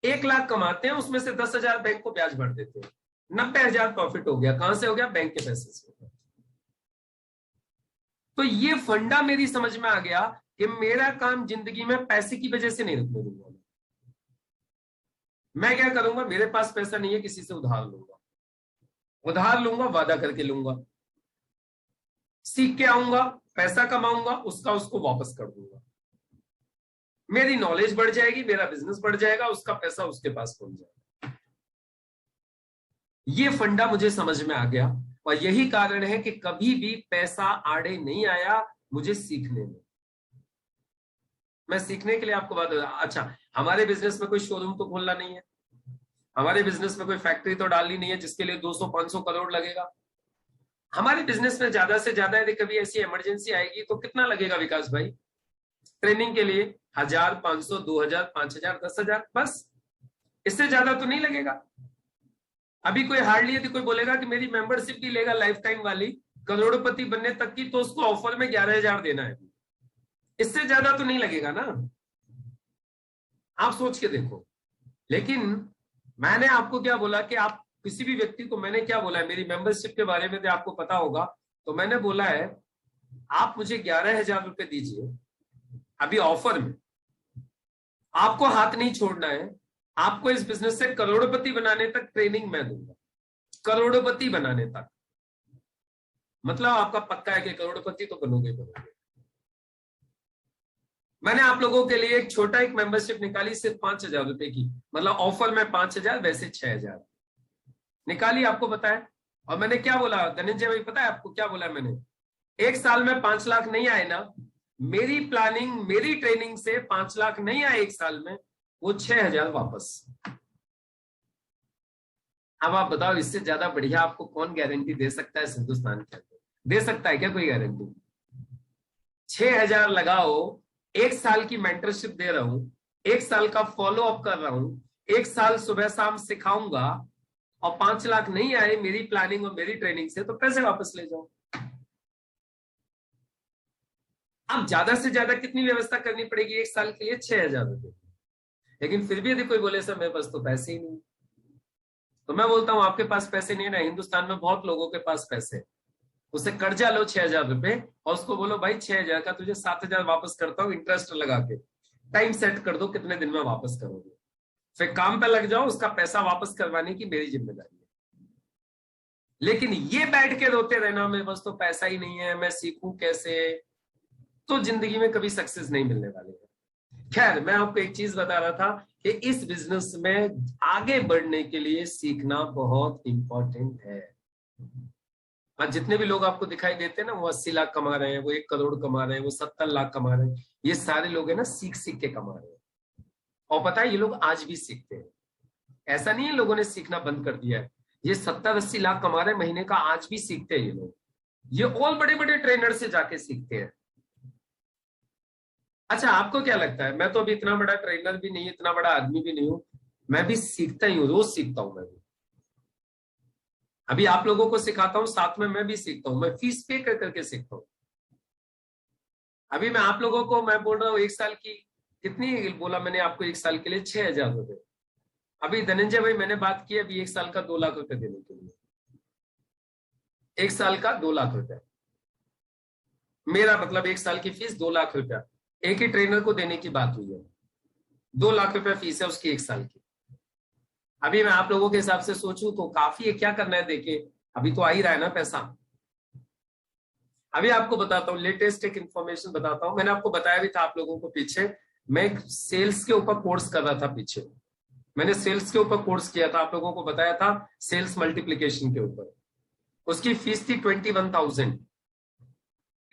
1 लाख कमाते हैं, उसमें से 10,000 बैंक को ब्याज भर देते हैं, 90,000 प्रॉफिट हो गया। कहां से हो गया? बैंक के पैसे से। तो ये फंडा मेरी समझ में आ गया कि मेरा काम जिंदगी में पैसे की वजह से नहीं रुकने दूंगा। मैं क्या करूंगा, मेरे पास पैसा नहीं है, किसी से उधार लूंगा। उधार लूंगा, वादा करके लूंगा, सीख के आऊंगा, पैसा कमाऊंगा, उसका उसको वापस कर दूंगा। मेरी नॉलेज बढ़ जाएगी, मेरा बिजनेस बढ़ जाएगा, उसका पैसा उसके पास पहुंच जाएगा। ये फंडा मुझे समझ में आ गया, और यही कारण है कि कभी भी पैसा आड़े नहीं आया मुझे सीखने में। मैं सीखने के लिए आपको बात, अच्छा हमारे बिजनेस में कोई शोरूम तो खोलना नहीं है, हमारे बिजनेस में कोई फैक्ट्री तो डालनी नहीं है जिसके लिए 200-500 करोड़ लगेगा। हमारे बिजनेस में ज्यादा से ज्यादा यदि कभी ऐसी इमरजेंसी आएगी तो कितना लगेगा विकास भाई? ट्रेनिंग के लिए 1000, 500, 2000, 5000, 10,000, बस। इससे ज्यादा तो नहीं लगेगा। अभी कोई हार्डली यदि कोई बोलेगा कि मेरी मेंबरशिप भी लेगा लाइफ टाइम वाली, करोड़पति बनने तक की, तो उसको ऑफर में 11,000 देना है। इससे ज्यादा तो नहीं लगेगा ना, आप सोच के देखो। लेकिन मैंने आपको क्या बोला कि आप किसी भी व्यक्ति को, मैंने क्या बोला है, मेरी मेंबरशिप के बारे में तो आपको पता होगा, तो मैंने बोला है आप मुझे 11,000 रुपए दीजिए अभी ऑफर में, आपको हाथ नहीं छोड़ना है, आपको इस बिजनेस से करोड़पति बनाने तक ट्रेनिंग मैं दूंगा, करोड़पति बनाने तक। मतलब आपका पक्का है कि करोड़पति तो बनोगे। मैंने आप लोगों के लिए एक छोटा एक मेंबरशिप निकाली, सिर्फ 5,000 रुपए की, मतलब ऑफर में 5,000, वैसे 6,000 निकाली, आपको पता है। और मैंने क्या बोला धनंजय भाई, पता है आपको क्या बोला मैंने? 1 साल में 5 लाख नहीं आए ना, मेरी प्लानिंग, मेरी ट्रेनिंग से 5 लाख नहीं आए 1 साल में, वो 6,000 वापस। अब आप बताओ, इससे ज्यादा बढ़िया आपको कौन गारंटी दे सकता है हिंदुस्तान के अंदर? दे सकता है क्या कोई गारंटी? 6,000 लगाओ, 1 साल की मेंटरशिप दे रहा हूं, 1 साल का फॉलो अप कर रहा हूं, 1 साल सुबह शाम सिखाऊंगा, और 5 लाख नहीं आए मेरी प्लानिंग और मेरी ट्रेनिंग से, तो पैसे वापस ले जाओ। अब ज्यादा से ज्यादा कितनी व्यवस्था करनी पड़ेगी 1 साल के लिए? 6,000 रुपए। लेकिन फिर भी यदि कोई बोले सर मेरे पास तो पैसे ही नहीं, तो मैं बोलता हूं आपके पास पैसे नहीं है ना, हिंदुस्तान में बहुत लोगों के पास पैसे, उससे कर्जा लो 6,000 रुपए, और उसको बोलो भाई 6,000 का तुझे 7,000 वापस करता हूं इंटरेस्ट लगा के, टाइम सेट कर दो कितने दिन में वापस करोगे, फिर काम पे लग जाओ, उसका पैसा वापस करवाने की मेरी जिम्मेदारी है। लेकिन ये बैठ के रोते रहना मेरे पास तो पैसा ही नहीं है, मैं सीखूं कैसे, तो जिंदगी में कभी सक्सेस नहीं मिलने वाली है। खैर, मैं आपको एक चीज बता रहा था कि इस बिजनेस में आगे बढ़ने के लिए सीखना बहुत इंपॉर्टेंट है। आज जितने भी लोग आपको दिखाई देते हैं ना, वो 80 लाख कमा रहे हैं, वो 1 करोड़ कमा रहे हैं, वो 70 लाख कमा रहे हैं, ये सारे लोग है ना सीख सीख के कमा रहे हैं। और पता है ये लोग आज भी सीखते हैं, ऐसा नहीं है लोगों ने सीखना बंद कर दिया है। ये 70-80 लाख कमा रहे हैं महीने का, आज भी सीखते हैं ये लोग। ये और बड़े बड़े ट्रेनर से जाके सीखते हैं। अच्छा, आपको क्या लगता है? मैं तो अभी इतना बड़ा ट्रेनर भी नहीं, इतना बड़ा आदमी भी नहीं हूं, मैं भी सीखता ही हूँ, रोज सीखता हूं। मैं भी अभी आप लोगों को सिखाता हूं, साथ में मैं भी सीखता हूं, मैं फीस पे कर करके सीखता हूं। अभी मैं आप लोगों को मैं बोल रहा हूँ 1 साल की कितनी बोला मैंने आपको, 1 साल के लिए 6,000 रुपए। अभी धनंजय भाई मैंने बात की अभी 1 साल का 2 लाख रुपए देने के लिए, 1 साल का 2 लाख रुपए, मेरा मतलब 1 साल की फीस 2 लाख रुपया एक ही ट्रेनर को देने की बात हुई है। 2 लाख रुपया फीस है उसकी 1 साल की। अभी मैं आप लोगों के हिसाब से सोचूं तो काफी है, क्या करना है देखिए, अभी तो आ ही रहा है ना पैसा। अभी आपको बताता हूँ लेटेस्ट एक इंफॉर्मेशन बताता हूँ, मैंने आपको बताया भी था आप लोगों को पीछे, मैं सेल्स के ऊपर कोर्स कर रहा था पीछे, मैंने सेल्स के ऊपर कोर्स किया था, आप लोगों को बताया था सेल्स मल्टीप्लीकेशन के ऊपर। उसकी फीस थी 21,000,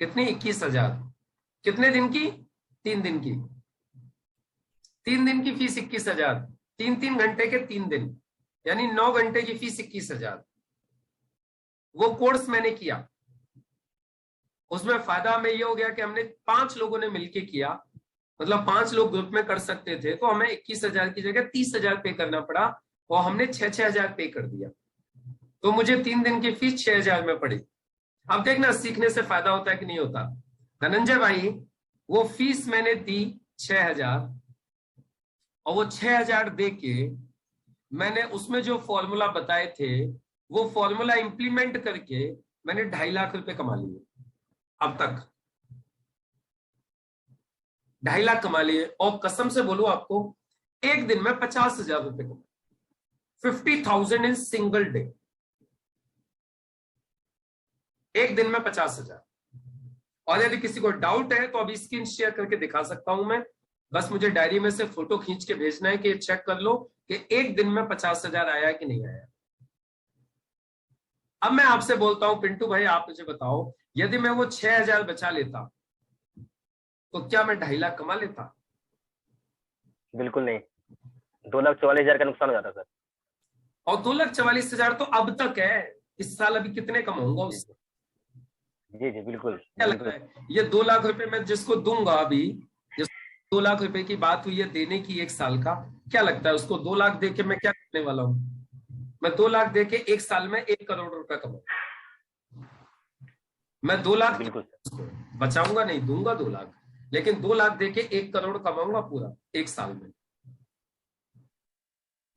कितनी, 21,000। कितने दिन की, 3 दिन की, 3 दिन की फीस 21,000, 3 घंटे के 3 दिन, यानी 9 घंटे की फीस 21,000। वो कोर्स मैंने किया, उसमें फायदा हमें ये हो गया कि हमने 5 लोगों ने मिलके किया, मतलब 5 लोग ग्रुप में कर सकते थे, तो हमें 21,000 की जगह 30,000 पे करना पड़ा और हमने 6,000 पे कर दिया, तो मुझे 3 दिन की फीस 6,000 में पड़ी। अब देखना सीखने से फायदा होता है कि नहीं होता। धनंजय भाई वो फीस मैंने दी 6,000 और वो 6,000 दे के मैंने उसमें जो फॉर्मूला बताए थे वो फॉर्मूला इंप्लीमेंट करके मैंने 2.5 लाख रुपए कमा लिए अब तक, 2.5 लाख कमा लिए। और कसम से बोलूं आपको, एक दिन में 50,000 रुपए कमाए, 50,000 इन सिंगल डे, एक दिन में 50,000। और यदि किसी को डाउट है तो अभी स्क्रीन शेयर करके दिखा सकता हूं मैं, बस मुझे डायरी में से फोटो खींच के भेजना है कि चेक कर लो कि एक दिन में 50,000 आया कि नहीं आया। अब मैं आपसे बोलता हूं पिंटू भाई, आप मुझे बताओ, यदि मैं वो 6,000 बचा लेता तो क्या मैं 2.5 लाख कमा लेता? बिल्कुल नहीं, 2,44,000 का नुकसान हो जाता सर। और 2,44,000 तो अब तक है, इस साल अभी कितने कमाऊंगा उससे? जी जी बिल्कुल। क्या लगता है ये 2 लाख रुपए मैं जिसको दूंगा, अभी जिस 2 लाख रुपए की बात हुई है देने की 1 साल का, क्या लगता है उसको 2 लाख दे के मैं क्या करने वाला हूं? मैं 2 लाख दे के 1 साल में 1 करोड़ रुपए कमाऊंगा। मैं 2 लाख बचाऊंगा नहीं, दूंगा 2 लाख, लेकिन 2 लाख दे के 1 करोड़ कमाऊंगा पूरा 1 साल में।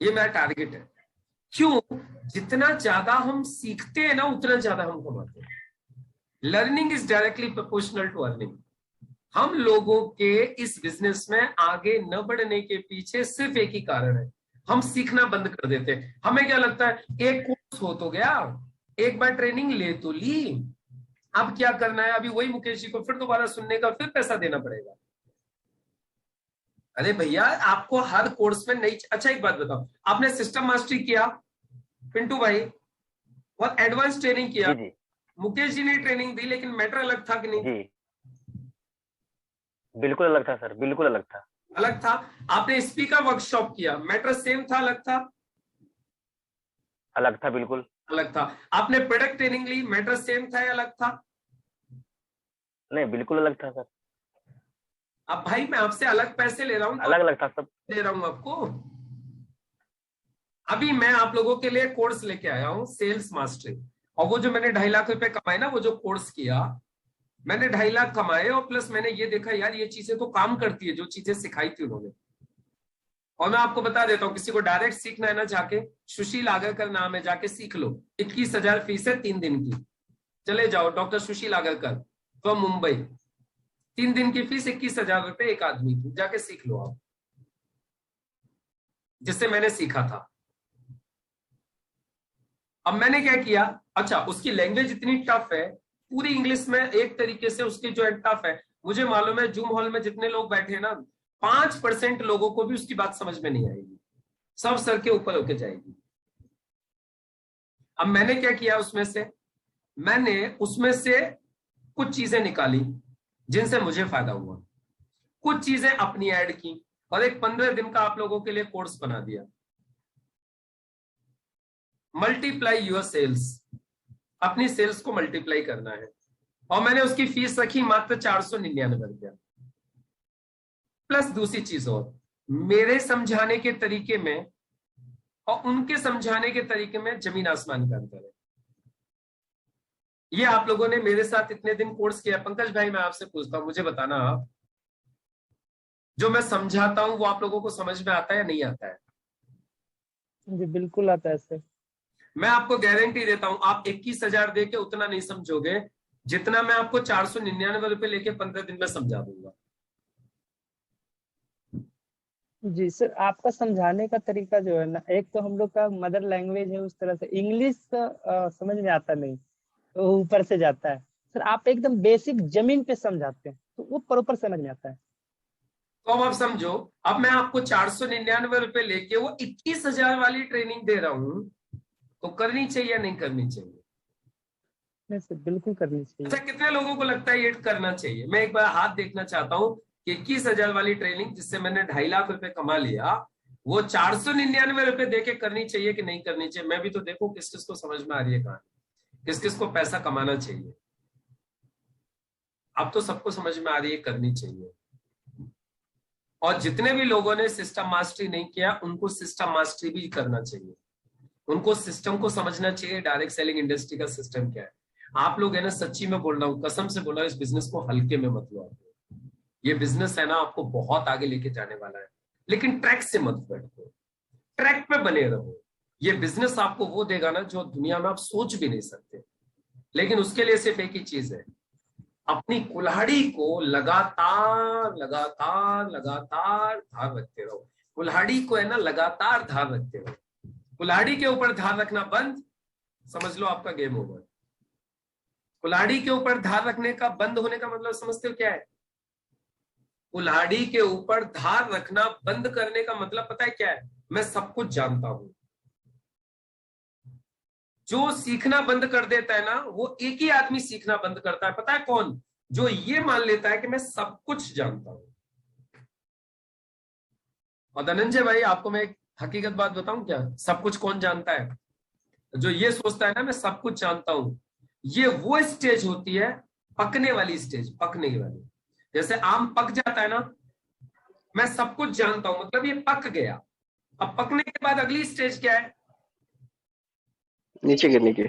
ये मेरा टारगेट है। क्यों? जितना ज्यादा हम सीखते हैं ना उतना ज्यादा हम कमाते हैं। Learning is directly proportional to earning. हम लोगों के इस बिजनेस में आगे न बढ़ने के पीछे सिर्फ एक ही कारण है, हम सीखना बंद कर देते हैं। हमें क्या लगता है एक कोर्स हो तो गया, एक बार ट्रेनिंग ले तो ली, अब क्या करना है, अभी वही मुकेश जी को फिर दोबारा सुनने का, फिर पैसा देना पड़ेगा। अरे भैया आपको हर कोर्स में नई, अच्छा एक बात बताओ, आपने सिस्टम मास्टरी किया पिंटू भाई और एडवांस ट्रेनिंग किया, मुकेश जी ने ट्रेनिंग दी, लेकिन मैटर अलग था कि नहीं? जी बिल्कुल अलग था सर, बिल्कुल अलग था। अलग था। आपने स्पीकर वर्कशॉप किया, मैटर सेम था अलग था? अलग था, बिल्कुल अलग था। आपने प्रोडक्ट ट्रेनिंग ली, मैटर सेम था या अलग था? नहीं बिल्कुल अलग था सर। अब भाई मैं आपसे अलग पैसे ले रहा हूं, अलग अलग था सब, दे रहा हूं आपको। अभी मैं आप लोगों के लिए कोर्स लेके आया हूं सेल्स मास्टरी, और वो जो मैंने 2.5 लाख रुपए कमाए ना, वो जो कोर्स किया मैंने 2.5 लाख कमाए, और प्लस मैंने ये देखा यार ये चीजें तो काम करती है जो चीजें सिखाई थी उन्होंने। और मैं आपको बता देता हूँ, किसी को डायरेक्ट सीखना है ना, जाके सुशील आगरकर नाम है, जाके सीख लो। 21,000 फीस है 3 दिन की, चले जाओ doctor Sushil Agarkar from Mumbai, 3 दिन की फीस 21,000 रुपए एक आदमी की, जाके सीख लो आप, जिससे मैंने सीखा था। अब मैंने क्या किया, अच्छा उसकी लैंग्वेज इतनी टफ है, पूरी इंग्लिश में एक तरीके से उसकी जो है टफ है, मुझे मालूम है जूम हॉल में जितने लोग बैठे ना 5% लोगों को भी उसकी बात समझ में नहीं आएगी, सब सर के ऊपर होके जाएगी। अब मैंने क्या किया, मैंने उसमें से कुछ चीजें निकाली जिनसे मुझे फायदा हुआ, कुछ चीजें अपनी ऐड की, और एक 15 दिन का आप लोगों के लिए कोर्स बना दिया, मल्टीप्लाई योर सेल्स, अपनी सेल्स को मल्टीप्लाई करना है। और मैंने उसकी फीस रखी मात्र 499 रुपया, प्लस दूसरी चीज और, मेरे समझाने के तरीके में और उनके समझाने के तरीके में जमीन आसमान का अंतर है। ये आप लोगों ने मेरे साथ इतने दिन कोर्स किया, पंकज भाई मैं आपसे पूछता हूं, मुझे बताना आप, जो मैं समझाता हूं वो आप लोगों को समझ में आता है या नहीं आता है? जी बिल्कुल आता है सर। मैं आपको गारंटी देता हूं, आप 21,000 दे के उतना नहीं समझोगे जितना मैं आपको 499 रुपए लेके 15 दिन में समझा दूंगा। जी सर, आपका समझाने का तरीका जो है ना, एक तो हम लोग का मदर लैंग्वेज है, उस तरह से इंग्लिश समझ में आता नहीं, तो ऊपर से जाता है। सर आप एकदम बेसिक जमीन पे समझाते हैं तो वो प्रॉपर समझ में आता है। तो अब आप समझो, अब मैं आपको 499 रुपए लेके वो 21,000 वाली ट्रेनिंग दे रहा हूं, तो करनी चाहिए या नहीं करनी चाहिए? नहीं सर, बिल्कुल करनी चाहिए। अच्छा, कितने लोगों को लगता है ये करना चाहिए? मैं एक बार हाथ देखना चाहता हूं कि 21,000 वाली ट्रेनिंग जिससे मैंने 2.5 लाख रुपए कमा लिया, वो 499 रुपए देके करनी चाहिए कि नहीं करनी चाहिए? मैं भी तो देखूं किस किस को समझ में आ रही है कहानी, किस किस को पैसा कमाना चाहिए। अब तो सबको समझ में आ रही है करनी चाहिए। और जितने भी लोगों ने सिस्टम मास्टरी नहीं किया, उनको सिस्टम मास्टरी भी करना चाहिए। उनको सिस्टम को समझना चाहिए, डायरेक्ट सेलिंग इंडस्ट्री का सिस्टम क्या है। आप लोग है ना, सच्ची में बोल रहा हूँ, कसम से बोल रहा हूँ, इस बिजनेस को हल्के में मत लो आप। ये बिजनेस है ना, आपको बहुत आगे लेके जाने वाला है, लेकिन ट्रैक से मत बैठो, ट्रैक पे बने रहो। ये बिजनेस आपको वो देगा ना जो दुनिया में आप सोच भी नहीं सकते। लेकिन उसके लिए सिर्फ एक ही चीज है, अपनी कुल्हाड़ी को लगातार लगातार लगातार धार रखते रहो। कुल्हाड़ी को है ना लगातार धार रखते रहो। कुल्हाड़ी के ऊपर धार रखना बंद, समझ लो आपका गेम ओवर। कुल्हाड़ी के ऊपर धार रखने का बंद होने का मतलब समझते हो क्या है? कुल्हाड़ी के ऊपर धार रखना बंद करने का मतलब पता है क्या है? मैं सब कुछ जानता हूं। जो सीखना बंद कर देता है ना, वो एक ही आदमी सीखना बंद करता है, पता है कौन? जो ये मान लेता है कि मैं सब कुछ जानता हूं। और धनंजय भाई, आपको मैं एक हकीकत बात बताऊं क्या? सब कुछ कौन जानता है? जो ये सोचता है ना मैं सब कुछ जानता हूं, ये वो स्टेज होती है, पकने वाली स्टेज, पकने वाली। जैसे आम पक जाता है ना, मैं सब कुछ जानता हूं मतलब ये पक गया। अब पकने के बाद अगली स्टेज क्या है? नीचे गिरने की।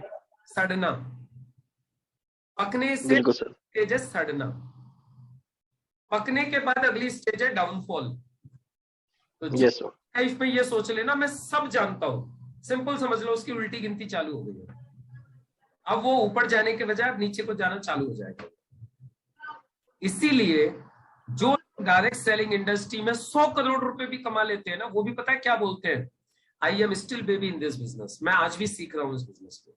सड़ना। पकने से बिल्कुल सर। स्टेज है सड़ना, पकने के बाद अगली स्टेज है डाउनफॉल। तो यस सर। लाइफ में ये सोच लेना मैं सब जानता हूं, सिंपल समझ लो, उसकी उल्टी गिनती चालू हो गई है। अब वो ऊपर जाने के बजाय नीचे को जाना चालू हो जाएगा। इसीलिए जो डायरेक्ट सेलिंग इंडस्ट्री में 100 करोड़ रुपए भी कमा लेते हैं ना, वो भी पता है क्या बोलते हैं? I am still baby in this business. मैं आज भी सीख रहा हूं इस बिजनेस को।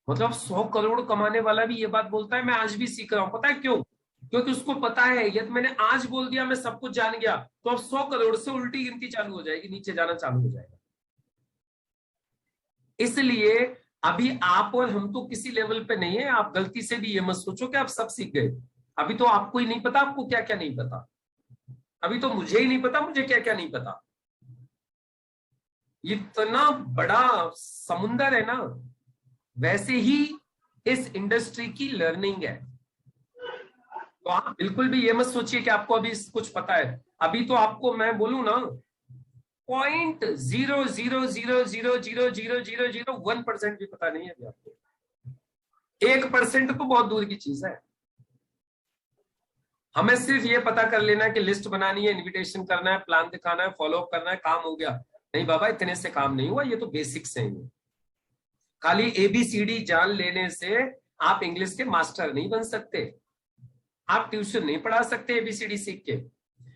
मतलब 100 करोड़ कमाने वाला भी ये बात बोलता है मैं आज भी सीख रहा हूं। पता है क्यों? क्योंकि उसको पता है यदि मैंने आज बोल दिया मैं सब कुछ जान गया, तो अब 100 करोड़ से उल्टी गिनती चालू हो जाएगी, नीचे जाना चालू हो जाएगा। इसलिए अभी आप और हम तो किसी लेवल पे नहीं है। आप गलती से भी ये मत सोचो कि आप सब सीख गए। अभी तो आपको ही नहीं पता आपको क्या क्या नहीं पता। अभी तो मुझे ही नहीं पता मुझे क्या क्या नहीं पता। इतना बड़ा समुंदर है ना, वैसे ही इस इंडस्ट्री की लर्निंग है। तो आप बिल्कुल भी ये मत सोचिए कि आपको अभी कुछ पता है। अभी तो आपको मैं बोलूं ना, 0.000000001% भी पता नहीं है अभी आपको। 1% तो बहुत दूर की चीज है। हमें सिर्फ ये पता कर लेना कि लिस्ट बनानी है, इनविटेशन करना है, प्लान दिखाना है, फॉलो अप करना है, काम हो गया। नहीं बाबा, इतने से काम नहीं हुआ, ये तो बेसिक्स हैं। खाली ABCD जान लेने से आप इंग्लिश के मास्टर नहीं बन सकते। आप ट्यूशन नहीं पढ़ा सकते ABCD सीख के।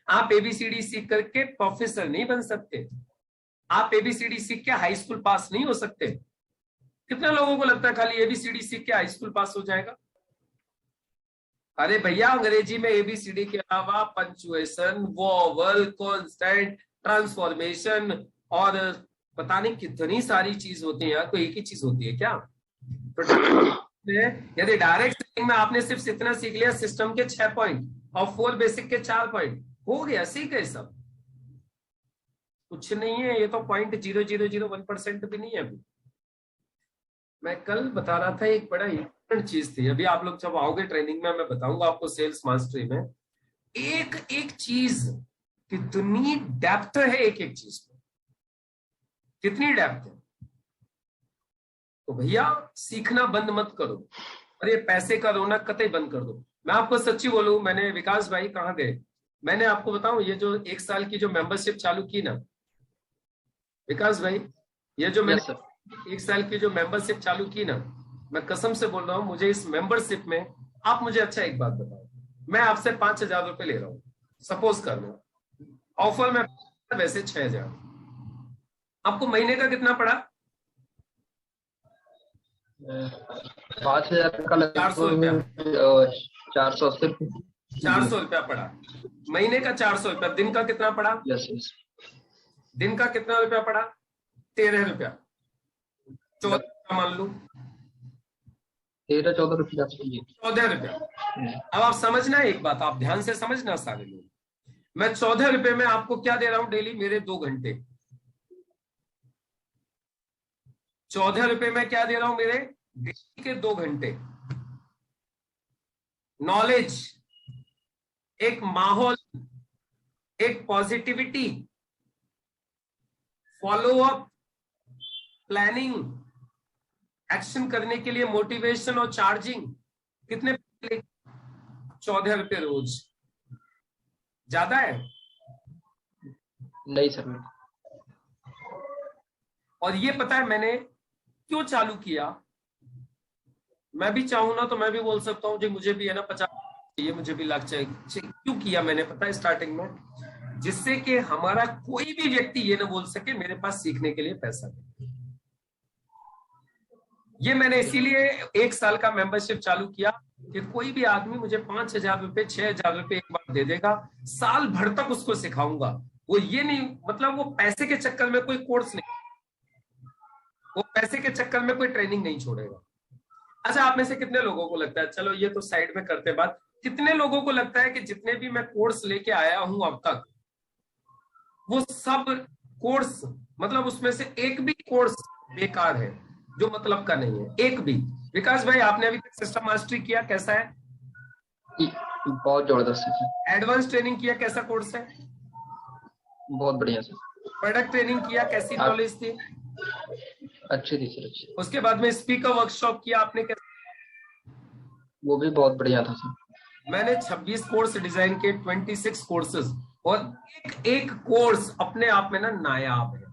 आप ABCD सीख करके प्रोफेसर नहीं बन सकते। आप ABCD सीख के हाई स्कूल पास नहीं हो सकते। कितने लोगों को लगता है खाली ABCD सीख के हाई स्कूल पास हो जाएगा? अरे भैया, अंग्रेजी में ABCD के अलावा पंचुएशन, वोवल, कॉन्स्टेंट, ट्रांसफॉर्मेशन और पता नहीं कितनी सारी चीज होती है यार। कोई एक ही चीज होती है क्या? तो यदि डायरेक्ट सेलिंग में आपने सिर्फ इतना सीख लिया, सिस्टम के 6 पॉइंट और 4 बेसिक के 4 पॉइंट, हो गया, सीख गए सब। कुछ नहीं है, ये तो 0.0001% भी नहीं है। अभी मैं कल बता रहा था, एक बड़ा इंपॉर्टेंट चीज थी। अभी आप लोग जब आओगे ट्रेनिंग में, मैं बताऊंगा आपको सेल्स मास्टरी में एक एक चीज कितनी डेप्थ है, एक एक चीज में कितनी डेप्थ है। तो भैया सीखना बंद मत करो, और ये पैसे का रोना कतई बंद कर दो। मैं आपको सच्ची बोलूं, मैंने विकास भाई कहाँ गए, मैंने आपको बताऊं, ये जो 1 साल की जो मेंबरशिप चालू की ना, विकास भाई ये जो यस मैंने सर। 1 साल की जो मेंबरशिप चालू की ना, मैं कसम से बोल रहा हूँ, मुझे इस मेंबरशिप में, आप मुझे अच्छा एक बात बताओ, मैं आपसे 5,000 रुपए ले रहा हूँ, सपोज कर लो, ऑफर में वैसे 6,000, आपको महीने का कितना पड़ा? 5,000 का 400 रुपया, लगभग 480 रुपये। 400 रुपया पड़ा महीने का, 400 रुपया। दिन का कितना पड़ा? Yes yes. दिन का कितना रुपया पड़ा? 13 रुपया, 14 रुपया मान लू, 13-14 रुपये। 14 रुपया। अब आप समझना एक बात, आप ध्यान से समझना सारे लोग, मैं 14 रुपए में आपको क्या दे रहा हूं डेली? मेरे 2 घंटे। 14 रुपए में क्या दे रहा हूं? मेरे डेली के 2 घंटे नॉलेज, एक माहौल, एक positivity, follow up, planning, action करने के लिए मोटिवेशन और चार्जिंग। कितने? 14 रुपए रोज। ज्यादा है? नहीं सर। और ये पता है मैंने क्यों चालू किया? मैं भी चाहूं ना तो मैं भी बोल सकता हूं जी मुझे भी है ना 50 चाहिए, मुझे भी लाख चाहिए। क्यों किया मैंने पता है स्टार्टिंग में? जिससे कि हमारा कोई भी व्यक्ति ये ना बोल सके मेरे पास सीखने के लिए पैसा नहीं। ये मैंने इसीलिए 1 साल का मेंबरशिप चालू किया कि कोई भी आदमी मुझे 5,000 रुपए 6,000 रुपए एक बार दे देगा, साल भर तक उसको सिखाऊंगा। वो ये नहीं, मतलब वो पैसे के चक्कर में कोई कोर्स नहीं, वो पैसे के चक्कर में कोई ट्रेनिंग नहीं छोड़ेगा। अच्छा, आप में से कितने लोगों को लगता है, चलो ये तो साइड में करते बात, कितने लोगों को लगता है कि जितने भी मैं कोर्स लेके आया हूं अब तक, वो सब कोर्स, मतलब उसमें से एक भी कोर्स बेकार है जो मतलब का नहीं है? एक भी? विकास भाई, आपने अभी तक सिस्टम मास्टरी किया, कैसा है? बहुत जबरदस्त है। एडवांस ट्रेनिंग किया, कैसा कोर्स है? बहुत बढ़िया सर। प्रोडक्ट ट्रेनिंग किया, कैसी नॉलेज थी? अच्छी थी सर, अच्छी। उसके बाद में स्पीकर वर्कशॉप किया आपने, कैसा? वो भी बहुत बढ़िया था सर। मैंने 26 कोर्स डिजाइन किए, 26 कोर्सेज, और एक एक कोर्स अपने आप में ना नायाब है।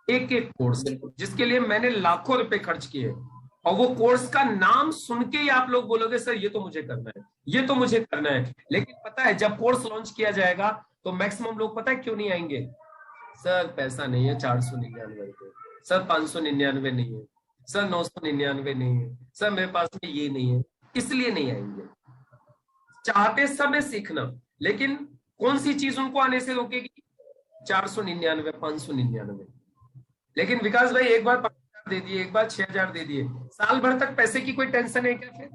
एक एक कोर्स जिसके लिए मैंने लाखों रुपए खर्च किए, और वो कोर्स का नाम सुन के ही आप लोग बोलोगे सर ये तो मुझे करना है, ये तो मुझे करना है। लेकिन पता है जब कोर्स लॉन्च किया जाएगा तो मैक्सिमम लोग पता है क्यों नहीं आएंगे? सर पैसा नहीं है 499 रुपए, सर 599 नहीं है, सर 999 नहीं है, सर मेरे पास में ये नहीं है, इसलिए नहीं आएंगे। चाहते सब है सीखना, लेकिन कौन सी चीज उनको आने से रोकेगी? 499, 599। लेकिन विकास भाई एक बार 5,000 दे दिए, एक बार 6,000 दे दिए, साल भर तक पैसे की कोई टेंशन है क्या फिर?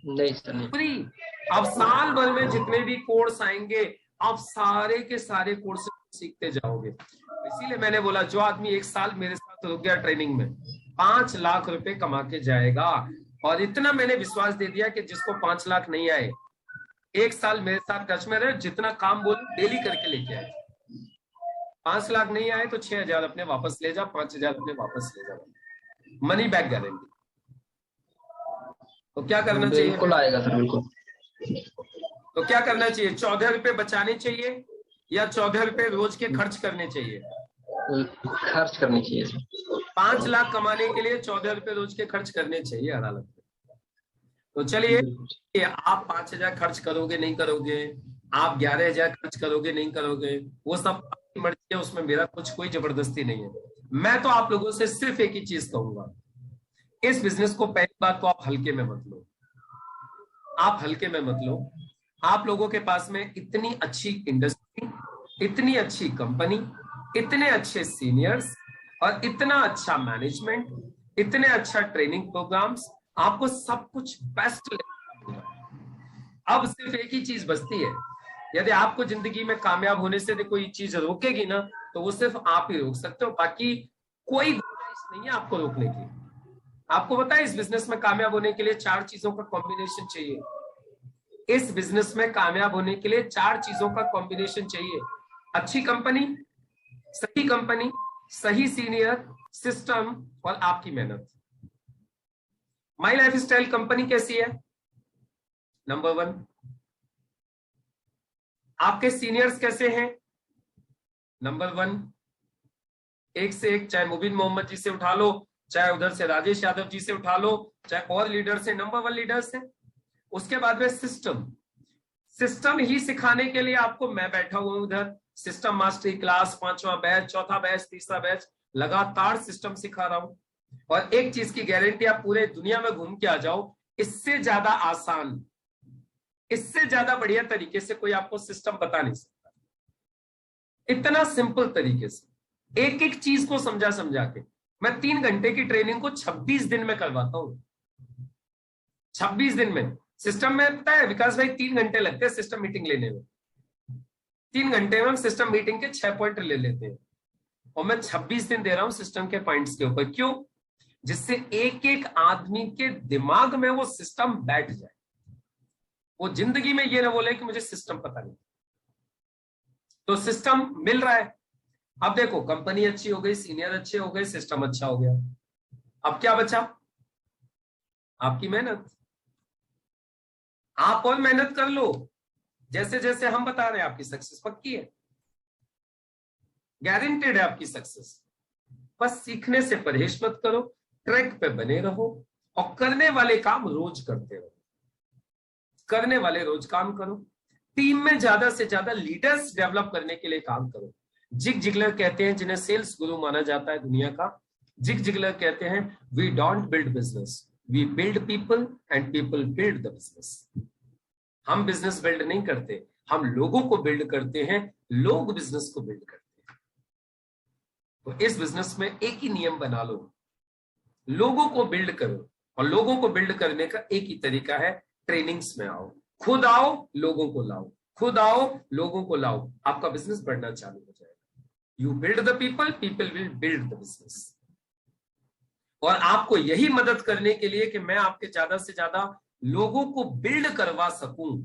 नहीं सर, नहीं। फ्री। अब साल भर में जितने भी कोर्स आएंगे आप सारे के सारे कोर्स सीखते जाओगे। इसीलिए मैंने बोला जो आदमी 1 साल मेरे साथ रुक गया ट्रेनिंग में, 5 लाख रुपए कमा के जाएगा। और इतना मैंने विश्वास दे दिया कि जिसको 5 लाख नहीं आए, 1 साल मेरे साथ टच में रहे, जितना काम बोले डेली करके लेके आए। 5 लाख नहीं आए तो 6,000 अपने वापस ले जा, 5,000 अपने वापस ले जा, मनी बैक गारंटी। तो क्या करना चाहिए? बिल्कुल आएगा सर, बिल्कुल। तो क्या करना चाहिए? 14 रुपए बचाने चाहिए या 14 रुपए रोज के खर्च करने चाहिए? खर्च करनी चाहिए सर। 5 लाख कमाने के लिए 14 रुपए रोज के खर्च करने चाहिए अदालत में। तो चलिए, आप 5,000 खर्च करोगे नहीं करोगे, आप 11,000 खर्च करोगे नहीं करोगे, वो सब आपकी मर्जी है, उसमें मेरा कोई जबरदस्ती नहीं है। मैं तो आप लोगों से सिर्फ एक ही चीज कहूंगा, इस बिजनेस को पहली बात तो आप हल्के में मत लो, आप हल्के में मत लो। आप लोगों के पास में इतनी अच्छी इंडस्ट्री, इतनी अच्छी कंपनी, इतने अच्छे सीनियर्स और इतना अच्छा मैनेजमेंट, इतने अच्छा ट्रेनिंग प्रोग्राम्स, आपको सब कुछ बेस्ट। अब सिर्फ एक ही चीज बचती है, यदि आपको जिंदगी में कामयाब होने से कोई चीज रोकेगी ना तो वो सिर्फ आप ही रोक सकते हो, बाकी कोई गुंजाइश नहीं है आपको रोकने की। आपको पता है इस बिजनेस में कामयाब होने के लिए 4 चीजों का कॉम्बिनेशन चाहिए। इस बिजनेस में कामयाब होने के लिए 4 चीजों का कॉम्बिनेशन चाहिए। अच्छी कंपनी, सही सीनियर, सिस्टम और आपकी मेहनत। माई लाइफ स्टाइल कंपनी कैसी है? नंबर 1। आपके सीनियर्स कैसे हैं? नंबर 1। एक से एक, चाहे मुबीन मोहम्मद जी से उठा लो, चाहे उधर से राजेश यादव जी से उठा लो, चाहे और लीडर्स है, नंबर 1 लीडर्स है। उसके बाद में सिस्टम ही सिखाने के लिए आपको मैं बैठा हुआ हूं उधर, सिस्टम मास्टरी क्लास, 5वां बैच, 4था बैच, 3रा बैच, लगातार सिस्टम सिखा रहा हूं। और एक चीज की गारंटी, आप पूरे दुनिया में घूम के आ जाओ, इससे ज्यादा आसान, इससे ज्यादा बढ़िया तरीके से कोई आपको सिस्टम बता नहीं सकता। इतना सिंपल तरीके से एक एक चीज को समझा के मैं 3 घंटे की ट्रेनिंग को 26 दिन में करवाता हूं। 26 दिन में सिस्टम में, पता है विकास भाई, 3 घंटे लगते हैं सिस्टम मीटिंग लेने में। 3 घंटे में हम सिस्टम मीटिंग के 6 पॉइंट ले लेते हैं, और मैं 26 दिन दे रहा हूं सिस्टम के पॉइंट्स के ऊपर। क्यों? जिससे एक एक आदमी के दिमाग में वो सिस्टम बैठ जाए, वो जिंदगी में ये ना बोले कि मुझे सिस्टम पता नहीं। तो सिस्टम मिल रहा है। अब देखो, कंपनी अच्छी हो गई, सीनियर अच्छे हो गए, सिस्टम अच्छा हो गया, अब क्या बचा? आपकी मेहनत। आप और मेहनत कर लो, जैसे जैसे हम बता रहे हैं, आपकी सक्सेस पक्की है, गारंटेड है आपकी सक्सेस। बस सीखने से परहेज मत करो, ट्रैक पे बने रहो, और करने वाले काम रोज करते रहो। करने वाले रोज काम करो। टीम में ज्यादा से ज्यादा लीडर्स डेवलप करने के लिए काम करो। जिग जिगलर कहते हैं, जिन्हें सेल्स गुरु माना जाता है दुनिया का, जिग जिगलर कहते हैं, we don't build business, we build people and people build the business. हम बिजनेस बिल्ड नहीं करते, हम लोगों को बिल्ड करते हैं, लोग बिजनेस को बिल्ड करते हैं। तो इस बिजनेस में एक ही नियम बना लो, लोगों को बिल्ड करो। और लोगों को बिल्ड करने का एक ही तरीका है, ट्रेनिंग्स में आओ, खुद आओ, लोगों को लाओ, खुद आओ, लोगों को लाओ, आपका बिजनेस बढ़ना चालू हो जाएगा। You build the people, people will build the business. और आपको यही मदद करने के लिए कि मैं आपके ज्यादा से ज्यादा लोगों को बिल्ड करवा सकूं,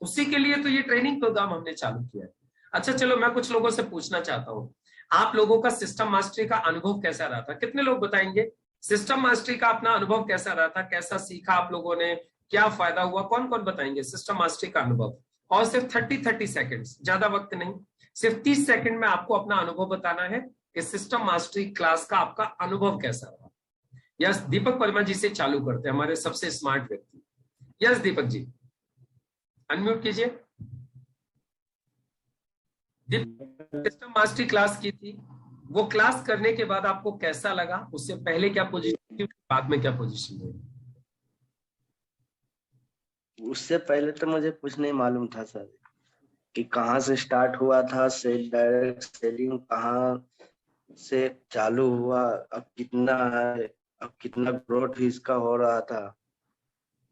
उसी के लिए तो ये ट्रेनिंग प्रोग्राम हमने चालू किया है। अच्छा चलो, मैं कुछ लोगों से पूछना चाहता हूं, आप लोगों का सिस्टम मास्टरी का अनुभव कैसा रहा था? कितने लोग बताएंगे सिस्टम मास्टरी का अपना अनुभव कैसा रहा था? कैसा सीखा आप लोगों ने, क्या फायदा हुआ? कौन कौन बताएंगे सिस्टम मास्टरी का अनुभव? और सिर्फ 30 सेकेंड्स, ज्यादा वक्त नहीं, सिर्फ 30 सेकंड में आपको अपना अनुभव बताना है। इस सिस्टम मास्टरी क्लास का आपका अनुभव कैसा रहा? यस, दीपक वर्मा जी से चालू करते हैं, हमारे सबसे स्मार्ट व्यक्ति। यस दीपक जी, अनम्यूट कीजिए। सिस्टम मास्टरी क्लास की थी, वो क्लास करने के बाद आपको कैसा लगा? उससे पहले क्या पोजीशन थी, बाद में क्या पोजीशन हुई? उससे पहले तो मुझे कुछ नहीं मालूम था सर, कि कहाँ से स्टार्ट हुआ था, डायरेक्ट सेलिंग कहाँ से चालू हुआ, अब कितना है, अब कितना ग्रोथ इसका हो रहा था,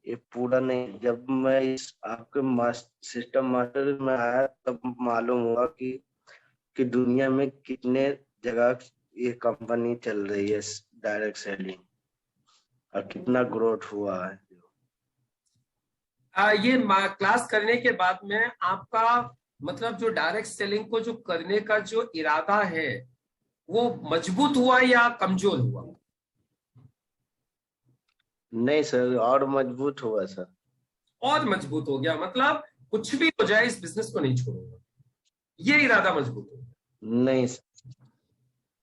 ये पूरा नहीं। जब मैं इस आपके सिस्टम मास्टर में आया तब मालूम हुआ कि दुनिया में कितने जगह ये कंपनी चल रही है डायरेक्ट सेलिंग, और कितना ग्रोथ हुआ है। ये क्लास करने के बाद में आपका मतलब जो डायरेक्ट सेलिंग को जो करने का जो इरादा है वो मजबूत हुआ या कमजोर हुआ? नहीं सर, और मजबूत हुआ सर। और मजबूत हो गया, मतलब कुछ भी हो जाए इस बिजनेस को नहीं छोड़ूंगा, ये इरादा मजबूत हो गया? नहीं सर।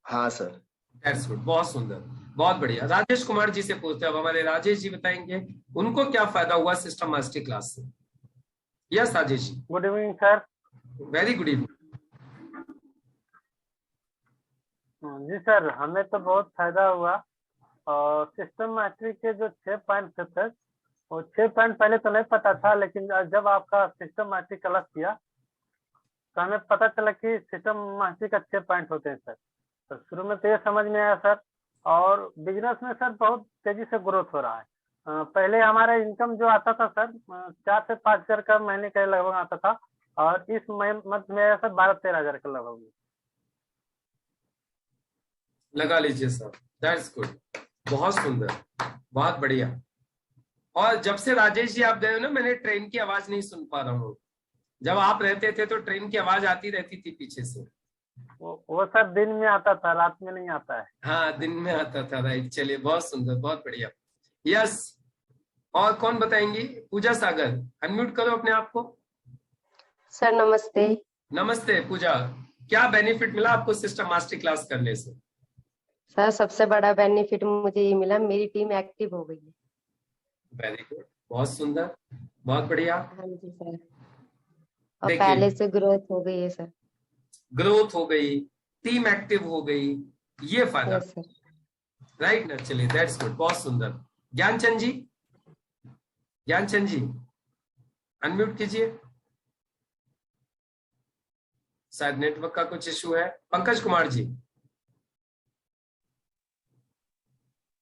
हाँ सर। दैट्स गुड, बहुत सुंदर, बहुत बढ़िया। राजेश कुमार जी से पूछते हैं, अब हमारे राजेश जी बताएंगे उनको क्या फायदा हुआ सिस्टम मास्टरी क्लास से। Yes Rajesh ji. Good evening sir. Very good evening. जी सर, हमें तो बहुत फायदा हुआ, और सिस्टम मास्टरी के जो 6 पॉइंट थे वो 6 पॉइंट पहले तो नहीं पता था, लेकिन जब आपका सिस्टम मास्टरी क्लास किया तो हमें पता चला कि सिस्टम मास्टरी का 6 पॉइंट होते हैं सर। तो शुरू में तो ये समझ में आया सर, और बिजनेस में सर बहुत तेजी से ग्रोथ हो रहा है। पहले हमारा इनकम जो आता था सर 4 से 5 हजार का महीने का लगभग आता था, और इस मंथ में आया सर 12-13 हजार का लगभग। लगा लीजिए सर, दैट्स गुड, बहुत सुंदर, बहुत बढ़िया। और जब से राजेश जी आप गए हो ना, मैंने ट्रेन की आवाज नहीं सुन पा रहा हूँ। जब आप रहते थे तो ट्रेन की आवाज आती रहती थी पीछे से। वो सर दिन में आता था, रात में नहीं आता है। हाँ दिन में आता था, राइट। चलिए बहुत सुंदर, बहुत बढ़िया। यस, और कौन बताएंगी? पूजा सागर, अनम्यूट करो अपने आप को। सर नमस्ते। नमस्ते पूजा, क्या बेनिफिट मिला आपको सिस्टम मास्टरी क्लास करने से? सर सबसे बड़ा बेनिफिट मुझे ये मिला, मेरी टीम एक्टिव हो गई है। वेरी गुड, बहुत सुंदर, बहुत बढ़िया। हाँ जी सर, और देखिए, पहले से ग्रोथ हो गई है सर। ग्रोथ हो गई, टीम एक्टिव हो गई, ये फायदा, यस सर। राइट ना? चलिए, दैट्स गुड, बहुत सुंदर। ज्ञानचंद जी, ज्ञानचंद जी अनम्यूट कीजिए, शायद नेटवर्क का कुछ इशू है। पंकज कुमार जी,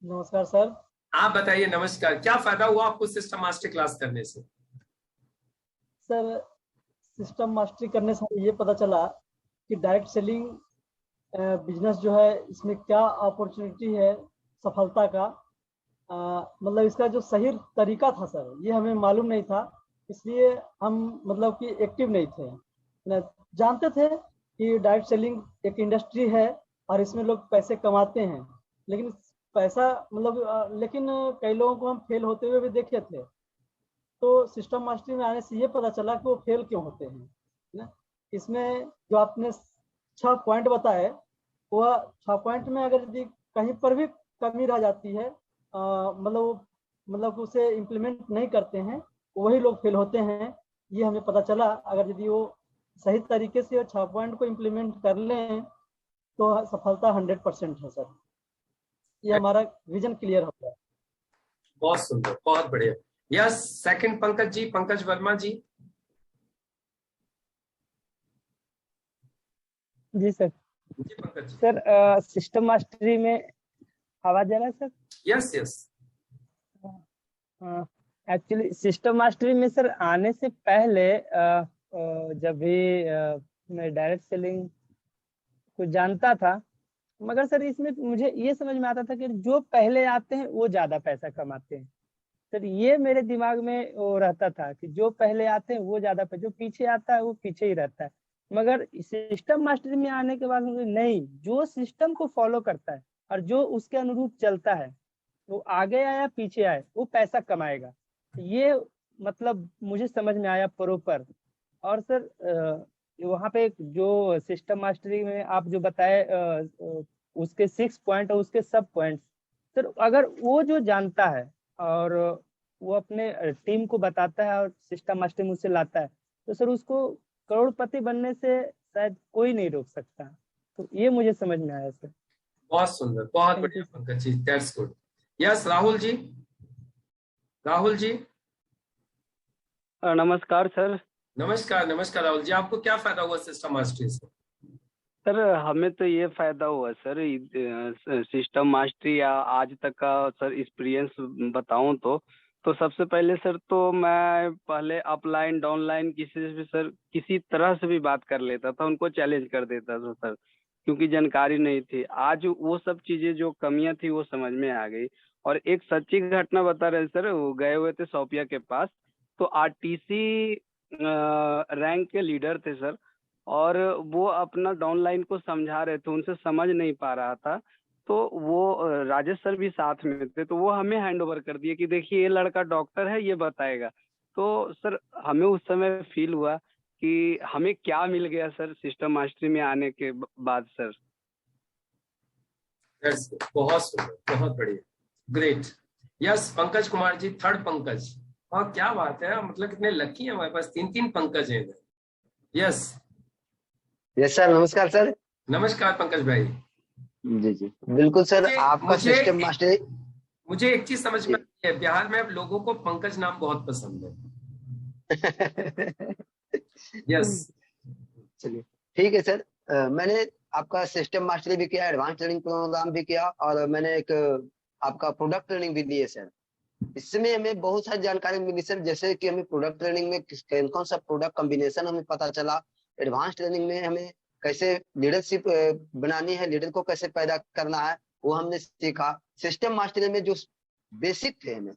नमस्कार सर। आप बताइए। नमस्कार, क्या फायदा हुआ आपको सिस्टम मास्टरी क्लास करने से? सर सिस्टम मास्टरी करने से हमें ये पता चला कि डायरेक्ट सेलिंग बिजनेस जो है इसमें क्या अपॉर्चुनिटी है सफलता का, मतलब इसका जो सही तरीका था सर ये हमें मालूम नहीं था, इसलिए हम मतलब कि एक्टिव नहीं थे। जानते थे कि डायरेक्ट सेलिंग एक इंडस्ट्री है और इसमें लोग पैसे कमाते हैं, लेकिन पैसा मतलब लेकिन कई लोगों को हम फेल होते हुए भी देखे थे। तो सिस्टम मास्टरी में आने से ये पता चला कि वो फेल क्यों होते हैं ना। इसमें जो आपने 6 पॉइंट बताए, वह 6 पॉइंट में अगर यदि कहीं पर भी कमी रह जाती है, मतलब उसे इम्प्लीमेंट नहीं करते हैं, वही लोग फेल होते हैं। ये हमें पता चला, अगर यदि वो सही तरीके से 6 पॉइंट को इम्प्लीमेंट कर लें तो सफलता 100% है सर। ये हमारा विजन क्लियर हो गया। बहुत सुंदर, बहुत बढ़िया। यस, सेकंड पंकज जी, पंकज वर्मा जी। जी सर। जी Pankaj ji. Sir system mastery में आवाज आ रहा है sir? Yes yes. Actually system mastery में सर आने से पहले जब भी मैं डायरेक्ट सेलिंग को जानता था, मगर सर इसमें मुझे ये समझ में आता था कि जो पहले आते हैं वो ज्यादा पैसा कमाते हैं। सर ये मेरे दिमाग में वो रहता था कि जो पहले आते हैं वो ज्यादा पैसा, जो पीछे आता है वो पीछे ही रहता है। मगर सिस्टम मास्टरी में आने के बाद मुझे नहीं, जो सिस्टम को फॉलो करता है और जो उसके अनुरूप चलता है, वो आगे आया पीछे आए वो पैसा कमाएगा। ये मतलब मुझे समझ में आया प्रॉपर। और सर वहाँ पे जो सिस्टम मास्टरी में आप जो बताए उसके 6 पॉइंट और उसके सब पॉइंट, सर अगर वो जो जानता है और वो अपने टीम को बताता है और सिस्टम मास्टरी में उसे लाता है, तो सर उसको करोड़पति बनने से शायद कोई नहीं रोक सकता। तो ये मुझे समझ में आया सर। बहुत सुंदर, बहुत बढ़िया Pankaj ji, that's good. Yes, Rahul ji, Rahul ji. नमस्कार सर। नमस्कार, नमस्कार राहुल जी, आपको क्या फायदा हुआ सिस्टम मास्टरी से? सर हमें तो ये फायदा हुआ सर, सिस्टम मास्टरी या आज तक का सर एक्सपीरियंस बताऊं तो सबसे पहले सर तो मैं पहले अपलाइन डाउनलाइन किसी से भी सर किसी तरह से भी बात कर लेता था, उनको चैलेंज कर देता था सर, क्योंकि जानकारी नहीं थी। आज वो सब चीजें जो कमियां थी वो समझ में आ गई। और एक सच्ची घटना बता रहे सर, वो गए हुए थे सोफिया के पास, तो आरटीसी रैंक के लीडर थे सर, और वो अपना डाउनलाइन को समझा रहे थे, उनसे समझ नहीं पा रहा था। तो वो राजेश सर भी साथ में थे, तो वो हमें हैंड ओवर कर दिए कि देखिए ये लड़का डॉक्टर है, ये बताएगा। तो सर हमें उस समय फील हुआ कि हमें क्या मिल गया सर सिस्टम मास्टरी में आने के बाद सर। बहुत सुंदर, बहुत बढ़िया, great. Yes, Pankaj Kumar ji, third Pankaj. और क्या बात है, मतलब कितने लकी हैं, हमारे पास 3 पंकज हैं। यस यस सर, नमस्कार सर। नमस्कार पंकज भाई। जी जी बिल्कुल सर, आपका सिस्टम मास्टरी। मुझे एक चीज समझ में आई है, बिहार में लोगों को पंकज नाम बहुत पसंद है। यस, चलिए ठीक है सर। मैंने आपका सिस्टम मास्टरी भी किया, एडवांस ट्रेनिंग प्रोग्राम भी किया, और मैंने एक आपका प्रोडक्ट ट्रेनिंग भी दी है सर। इसमें हमें बहुत सारी जानकारी मिली सर, जैसे कि हमें प्रोडक्ट ट्रेनिंग में कौन सा प्रोडक्ट कॉम्बिनेशन हमें पता चला। एडवांस ट्रेनिंग में हमें कैसे लीडरशिप बनानी है, लीडर को कैसे पैदा करना है, वो हमने सीखा। सिस्टम मास्टरी में जो बेसिक थे, हमें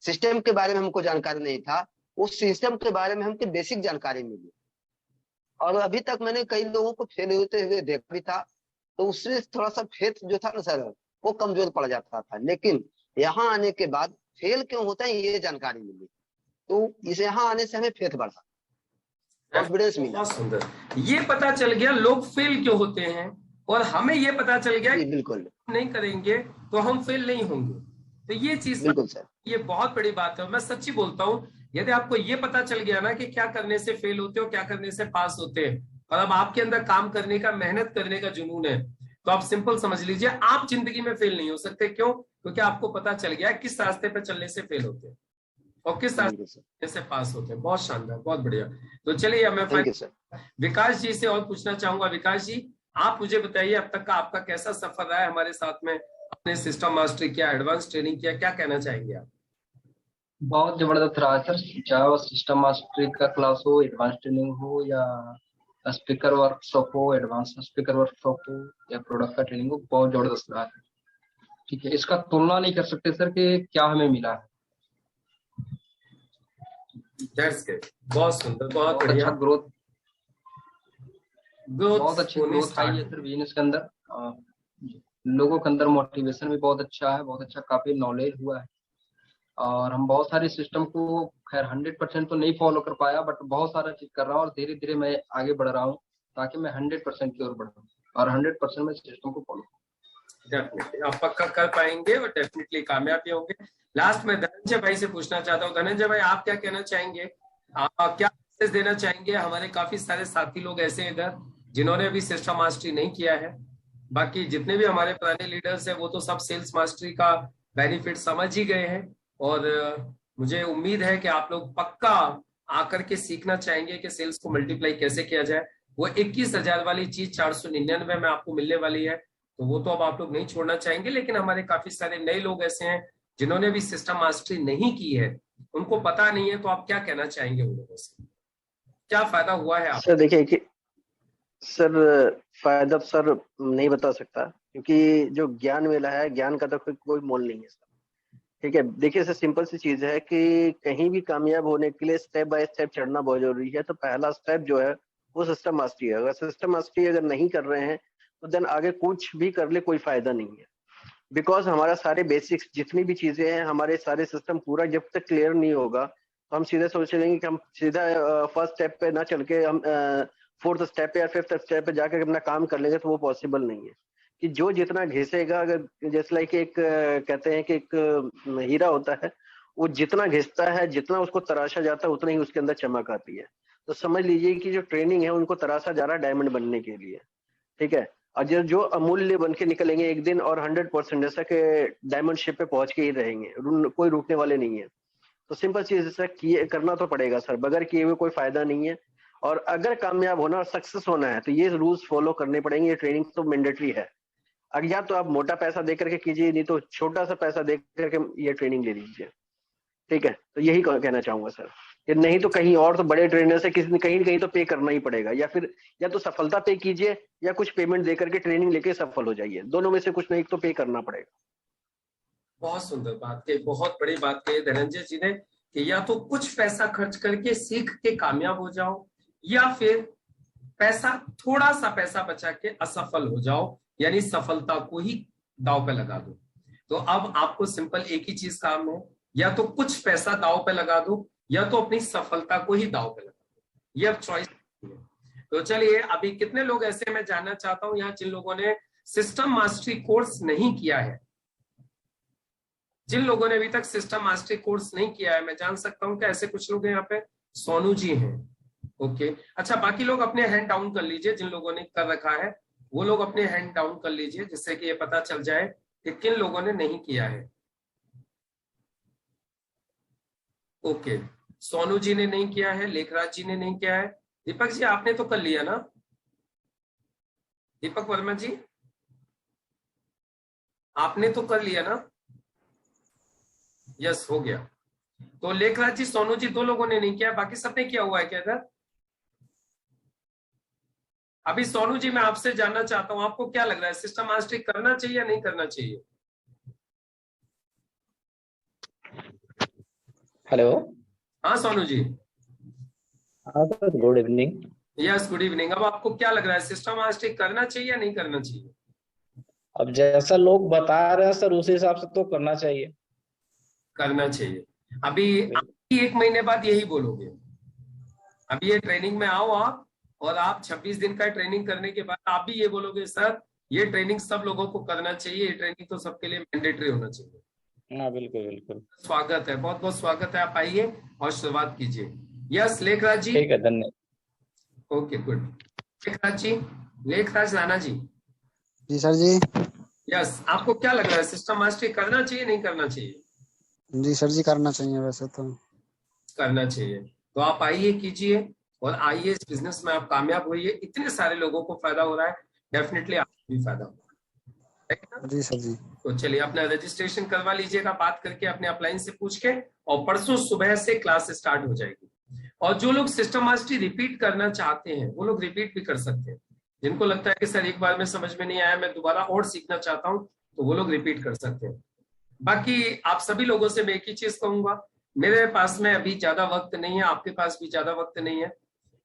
सिस्टम के बारे में हमको जानकारी नहीं था, उस सिस्टम के बारे में हमको बेसिक जानकारी मिली। और अभी तक मैंने कई लोगों को फेल होते हुए देखा भी था, तो उससे थोड़ा सा फेथ जो था ना सर, वो कमजोर पड़ जाता था। लेकिन यहाँ आने के बाद फेल क्यों होता है ये जानकारी मिली, तो इसे यहाँ आने से हमें फेथ बढ़ा। कॉन्फिडेंस मिला। बहुत सुंदर। ये पता चल गया लोग फेल क्यों होते हैं, और हमें ये पता चल गया जी बिल्कुल, नहीं करेंगे तो हम फेल नहीं होंगे। तो ये चीज बिल्कुल सर, ये बहुत बड़ी बात है। मैं सच्ची बोलता हूँ, यदि आपको ये पता चल गया ना कि क्या करने से फेल होते हो, क्या करने से पास होते हैं, और अब आपके अंदर काम करने का, मेहनत करने का जुनून है, तो आप सिंपल समझ लीजिए आप जिंदगी में फेल नहीं हो सकते। क्यों? क्योंकि आपको पता चल गया किस रास्ते पे चलने से फेल होते हैं और किस रास्ते से पास होते हैं। बहुत शानदार, बहुत बढ़िया। तो चलिए मैं विकास जी से और पूछना चाहूंगा। विकास जी, आप मुझे बताइए अब तक का आपका कैसा सफर रहा है हमारे साथ में, अपने सिस्टम मास्टरी किया, एडवांस ट्रेनिंग किया, क्या कहना चाहेंगे आप? बहुत जबरदस्त रहा है सर, चाहे वो सिस्टम मास्टरी का क्लास हो, एडवांस ट्रेनिंग हो, या स्पीकर वर्कशॉप हो, एडवांस स्पीकर वर्कशॉप हो, या प्रोडक्ट का ट्रेनिंग हो, बहुत जबरदस्त रहा है। ठीक है, इसका तुलना नहीं कर सकते सर कि क्या हमें मिला है। बहुत सुंदर, बहुत बढ़िया। अच्छा ग्रोथ बहुत अच्छी ग्रोथ आई है सर बिजनेस के अंदर। लोगों के अंदर मोटिवेशन भी बहुत अच्छा है, बहुत अच्छा काफी नॉलेज हुआ है। और हम बहुत सारे सिस्टम को खैर 100% तो नहीं फॉलो कर पाया, बट बहुत सारा चीज कर रहा हूँ और धीरे धीरे मैं आगे बढ़ रहा हूँ ताकि मैं 100% की ओर बढ़ूँ और 100% में सिस्टम को फॉलो। डेफिनेटली आप पक्का कर पाएंगे और डेफिनेटली कामयाबी होंगे। लास्ट में धनंजय भाई से पूछना चाहता हूँ। धनंजय भाई, आप क्या कहना चाहेंगे, क्या मैसेज देना चाहेंगे? हमारे काफी सारे साथी लोग ऐसे इधर जिन्होंने अभी सिस्टम मास्टरी नहीं किया है, बाकी जितने भी हमारे पुराने लीडर्स हैं वो तो सब सेल्स मास्टरी का बेनिफिट समझ ही गए हैं, और मुझे उम्मीद है कि आप लोग पक्का आकर के सीखना चाहेंगे कि सेल्स को मल्टीप्लाई कैसे किया जाए। वो 21,000 वाली चीज 499 में आपको मिलने वाली है, तो वो तो अब आप लोग नहीं छोड़ना चाहेंगे। लेकिन हमारे काफी सारे नए लोग ऐसे हैं जिन्होंने भी सिस्टम मास्टरी नहीं की है, उनको पता नहीं है, तो आप क्या कहना चाहेंगे उन लोगों से? क्या फायदा हुआ है आपको? सर देखिए कि सर फायदा सर नहीं बता सकता, क्योंकि जो ज्ञान मिला है, ज्ञान का तो कोई मोल नहीं है सर। ठीक है, देखिए सर सिंपल सी चीज है कि कहीं भी कामयाब होने के लिए स्टेप बाय स्टेप चढ़ना बहुत जरूरी है। तो पहला स्टेप जो है वो सिस्टम मास्टरी है। अगर सिस्टम मास्टरी अगर नहीं कर रहे हैं तो देन आगे कुछ भी कर ले कोई फायदा नहीं है। बिकॉज हमारा सारे बेसिक्स जितनी भी चीजें हैं, हमारे सारे सिस्टम पूरा जब तक क्लियर नहीं होगा तो हम सीधे सोच लेंगे कि हम सीधा फर्स्ट स्टेप पे ना चल के हम फोर्थ स्टेप पे या फिफ्थ स्टेप पे जाकर अपना काम कर लेंगे, तो वो पॉसिबल नहीं है। कि जो जितना घिसेगा, अगर जैसे लाइक एक कहते हैं कि एक हीरा होता है, वो जितना घिसता है, जितना उसको तराशा जाता है, उतना ही उसके अंदर चमक आती है। तो समझ लीजिए कि जो ट्रेनिंग है उनको तराशा जा रहा है डायमंड बनने के लिए। ठीक है, और जो अमूल्य बन के निकलेंगे एक दिन और 100% जैसा कि डायमंड शिप पे पहुंच के ही रहेंगे, कोई रुकने वाले नहीं है। तो सिंपल चीज सर किए करना तो पड़ेगा सर, बगैर किए हुए कोई फायदा नहीं है। और अगर कामयाब होना और सक्सेस होना है तो ये रूल्स फॉलो करने पड़ेंगे। ये ट्रेनिंग तो मैंडेटरी है। अगर या तो आप मोटा पैसा दे करके कीजिए, नहीं तो छोटा सा पैसा दे करके ये ट्रेनिंग ले लीजिए। ठीक है, तो यही कहना चाहूंगा सर। कि नहीं तो कहीं और तो बड़े ट्रेनर से किसी कहीं न कहीं तो पे करना ही पड़ेगा, या फिर या तो सफलता पे कीजिए या कुछ पेमेंट दे करके ट्रेनिंग लेके सफल हो जाइए। दोनों में से कुछ नहीं तो पे करना पड़ेगा। बहुत सुंदर बात कही, बहुत बड़ी बात कही धनंजय जी ने कि या तो कुछ पैसा खर्च करके सीख के कामयाब हो जाओ, या फिर पैसा थोड़ा सा पैसा बचा के असफल हो जाओ, यानी सफलता को ही दांव पे लगा दो। तो अब आपको सिंपल एक ही चीज काम है, या तो कुछ पैसा दांव पे लगा दो या तो अपनी सफलता को ही दांव पे लगा दो। ये अब चॉइस है। तो चलिए, अभी कितने लोग ऐसे मैं जानना चाहता हूं यहाँ जिन लोगों ने सिस्टम मास्टरी कोर्स नहीं किया है। जिन लोगों ने अभी तक सिस्टम मास्टरी कोर्स नहीं किया है, मैं जान सकता हूं कि ऐसे कुछ लोग यहाँ पे। सोनू जी हैं, ओके। अच्छा, बाकी लोग अपने हैंड डाउन कर लीजिए। जिन लोगों ने कर रखा है वो लोग अपने हैंड डाउन कर लीजिए, जिससे कि ये पता चल जाए कि किन लोगों ने नहीं किया है। ओके, सोनू जी ने नहीं किया है, लेखराज जी ने नहीं किया है। दीपक जी, आपने तो कर लिया ना? दीपक वर्मा जी, आपने तो कर लिया ना? यस, हो गया। तो लेखराज जी, सोनू जी, दो लोगों ने नहीं किया, बाकी सबने किया हुआ है क्या इधर? अभी सोनू जी, मैं आपसे जानना चाहता हूं, आपको क्या लग रहा है, सिस्टम मास्टरी करना चाहिए या नहीं करना चाहिए? हेलो। हाँ सोनू जी। हाँ sir, good evening. Yes, good evening. अब आपको क्या लग रहा है, सिस्टम मास्टरी करना चाहिए या नहीं करना चाहिए? अब जैसा लोग बता रहे हैं सर, उस हिसाब से तो करना चाहिए। करना चाहिए। अभी 1 महीने बाद यही बोलोगे? अभी ये ट्रेनिंग में आओ आप, और आप 26 दिन का ट्रेनिंग करने के बाद आप भी ये बोलोगे सर ये ट्रेनिंग सब लोगों को करना चाहिए, ये ट्रेनिंग तो सबके लिए मैंडेटरी होना चाहिए। हाँ बिल्कुल बिल्कुल। स्वागत है, बहुत बहुत स्वागत है, आप आइए और शुरुआत कीजिए। यस लेखराज जी। ठीक है, धन्यवाद। Okay good. लेखराज जी, लेखराज राणा जी। जी सर जी। यस, आपको क्या लग रहा है सिस्टम मास्टरी करना चाहिए नहीं करना चाहिए? जी सर जी, करना चाहिए, वैसे तो करना चाहिए। तो आप आइए कीजिए और आइए इस बिजनेस में आप कामयाब होइए। इतने सारे लोगों को फायदा हो रहा है, डेफिनेटली आपको भी फायदा होगा। जी सर जी। तो चलिए अपना रजिस्ट्रेशन करवा लीजिएगा, बात करके अपने अपलाइन से पूछ के, और परसों सुबह से क्लास स्टार्ट हो जाएगी। और जो लोग सिस्टम मास्टरी रिपीट करना चाहते हैं वो लोग रिपीट भी कर सकते हैं। जिनको लगता है कि सर एक बार में समझ में नहीं आया, मैं दोबारा और सीखना चाहता हूँ, तो वो लोग रिपीट कर सकते हैं। बाकी आप सभी लोगों से मैं एक ही चीज कहूंगा, मेरे पास में अभी ज्यादा वक्त नहीं है, आपके पास भी ज्यादा वक्त नहीं है।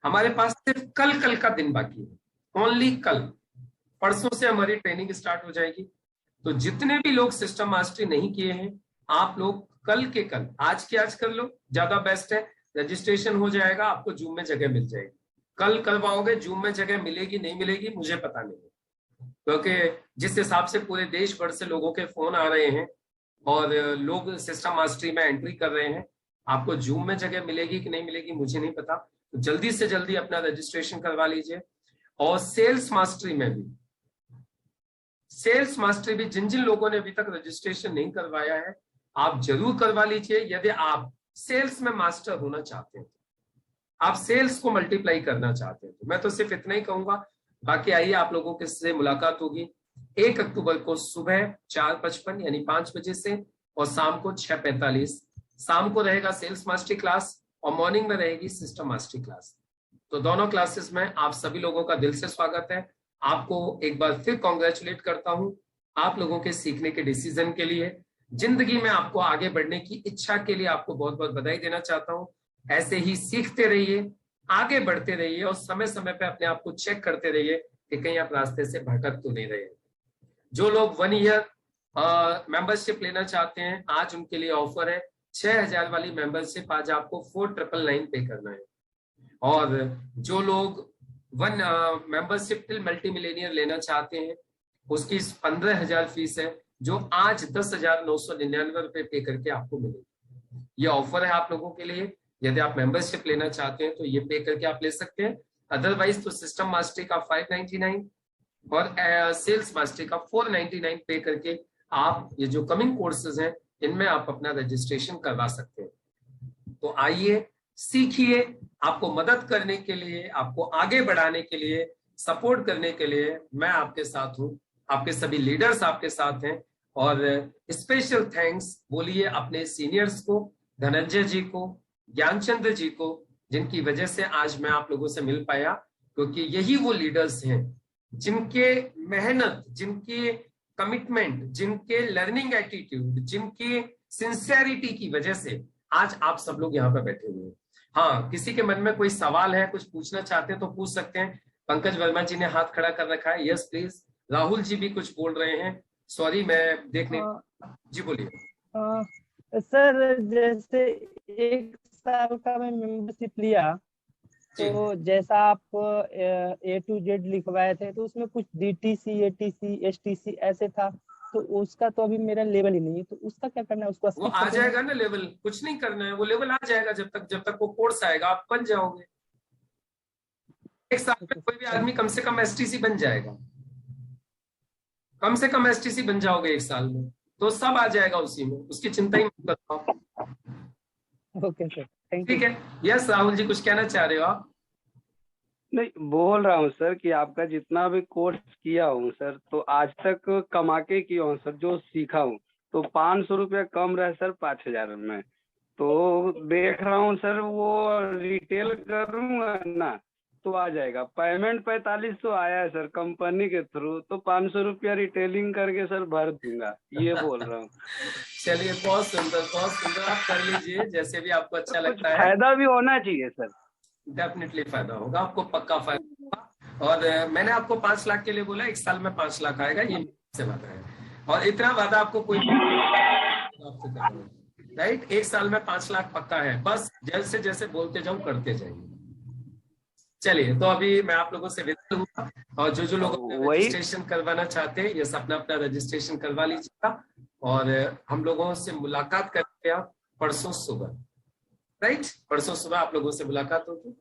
हमारे पास सिर्फ कल का दिन बाकी है, ओनली कल। परसों से हमारी ट्रेनिंग स्टार्ट हो जाएगी। तो जितने भी लोग सिस्टम मास्टरी नहीं किए हैं, आप लोग कल के कल, आज के आज कर लो, ज्यादा बेस्ट है। रजिस्ट्रेशन हो जाएगा, आपको जूम में जगह मिल जाएगी। कल करवाओगे, जूम में जगह मिलेगी नहीं मिलेगी मुझे पता नहीं है, क्योंकि जिस हिसाब से पूरे देश भर से लोगों के फोन आ रहे हैं और लोग सिस्टम मास्टरी में एंट्री कर रहे हैं, आपको जूम में जगह मिलेगी कि नहीं मिलेगी मुझे नहीं पता। तो जल्दी से जल्दी अपना रजिस्ट्रेशन करवा लीजिए। और सेल्स मास्टरी में भी, सेल्स मास्टरी भी जिन जिन लोगों ने अभी तक रजिस्ट्रेशन नहीं करवाया है, आप जरूर करवा लीजिए। यदि आप सेल्स में मास्टर होना चाहते हैं, आप सेल्स को मल्टीप्लाई करना चाहते हैं, तो मैं तो सिर्फ इतना ही कहूंगा। बाकी आइए आप लोगों के से मुलाकात होगी 1 अक्टूबर को सुबह 4:55 यानी 5 बजे से, और शाम को 6:45। शाम को रहेगा सेल्स मास्टरी क्लास और मॉर्निंग में रहेगी सिस्टम मास्टरी क्लास। तो दोनों क्लासेस में आप सभी लोगों का दिल से स्वागत है। आपको एक बार फिर कॉन्ग्रेचुलेट करता हूं आप लोगों के सीखने के डिसीजन के लिए। जिंदगी में आपको आगे बढ़ने की इच्छा के लिए आपको बहुत बहुत बधाई देना चाहता हूं। ऐसे ही सीखते रहिए, आगे बढ़ते रहिए, और समय समय पे अपने आप को चेक करते रहिए कि कहीं आप रास्ते से भटक तो नहीं रहे। जो लोग 1 ईयर मेंबरशिप लेना चाहते हैं, आज उनके लिए ऑफर है। 6000 वाली मेंबरशिप आज आपको 4999 पे करना है। और जो लोग 1 मेंबरशिप टिल मल्टी मिलेनियर लेना चाहते हैं, उसकी 15,000 फीस है, जो आज 10,999 रुपए पे करके आपको मिलेगी। ये ऑफर है आप लोगों के लिए। यदि आप मेंबरशिप लेना चाहते हैं तो ये पे करके आप ले सकते हैं। अदरवाइज तो सिस्टम मास्टरी का 599 और सेल्स मास्टरी का 499 पे करके आप ये जो कमिंग कोर्सेज हैं इनमें आप अपना रजिस्ट्रेशन करवा सकते हैं। तो आइए सीखिए। आपको मदद करने के लिए, आपको आगे बढ़ाने के लिए, सपोर्ट करने के लिए मैं आपके साथ हूँ। आपके सभी लीडर्स आपके साथ हैं। और स्पेशल थैंक्स बोलिए अपने सीनियर्स को, धनंजय जी को, ज्ञानचंद्र जी को, जिनकी वजह से आज मैं आप लोगों से मिल पाया। क्योंकि यही वो लीडर्स हैं जिनके मेहनत, जिनके कमिटमेंट, जिनके लर्निंग एटीट्यूड, जिनकी सिंसियरिटी की वजह से आज आप सब लोग यहाँ पे बैठे हुए हैं। हाँ, किसी के मन में कोई सवाल है, कुछ पूछना चाहते हैं तो पूछ सकते हैं। पंकज वर्मा जी ने हाथ खड़ा कर रखा है, यस प्लीज। राहुल जी भी कुछ बोल रहे हैं, सॉरी मैं देखने जी बोलिए। सर जैसे 1 साल का मैं मेंबरशिप लिया, तो जैसा आप A to Z लिखवाए थे, तो उसमें कुछ DTC, ATC, STC ऐसे था, तो उसका तो अभी मेरा लेवल ही नहीं है, तो उसका क्या करना है? उसको वो आ जाएगा ना लेवल, कुछ नहीं करना है, वो लेवल आ जाएगा। जब तक वो कोर्स आएगा आप बन जाओगे। 1 साल में कोई भी आदमी कम से कम STC बन जाएगा, कम से कम STC बन जाओगे 1 साल में, तो सब आ जाएगा उसी में, उसकी चिंता ही मत करो। Okay sir, thank you. ठीक है। यस राहुल जी, कुछ कहना चाह रहे हो आप? नहीं, बोल रहा हूँ सर कि आपका जितना भी कोर्स किया हूँ सर, तो आज तक कमा के किया हूँ सर, जो सीखा हूँ तो 500 रुपया कम रहे सर 5000 में। तो देख रहा हूँ सर, वो रिटेल करूँगा ना तो आ जाएगा। पेमेंट 4500 आया है सर कंपनी के थ्रू, तो 500 रुपया रिटेलिंग करके सर भर दूंगा, ये बोल रहा हूँ। चलिए बहुत सुंदर, बहुत सुंदर, आप कर लीजिए जैसे भी आपको अच्छा लगता है। फायदा भी होना चाहिए सर। डेफिनेटली फायदा होगा, आपको पक्का फायदा होगा। और मैंने आपको 5 लाख के लिए बोला, 1 साल में 5 लाख आएगा, ये से वादा है। और इतना वादा आपको कोई राइट, 1 साल में 5 लाख पक्का है। बस जल्द से जैसे बोलते जाओ, करते जाइए। चलिए, तो अभी मैं आप लोगों से विदा लूंगा, और जो लोग वही रजिस्ट्रेशन करवाना चाहते हैं, ये अपना अपना रजिस्ट्रेशन करवा लीजिएगा, और हम लोगों से मुलाकात करेंगे आप परसों सुबह, राइट? परसों सुबह आप लोगों से मुलाकात होगी।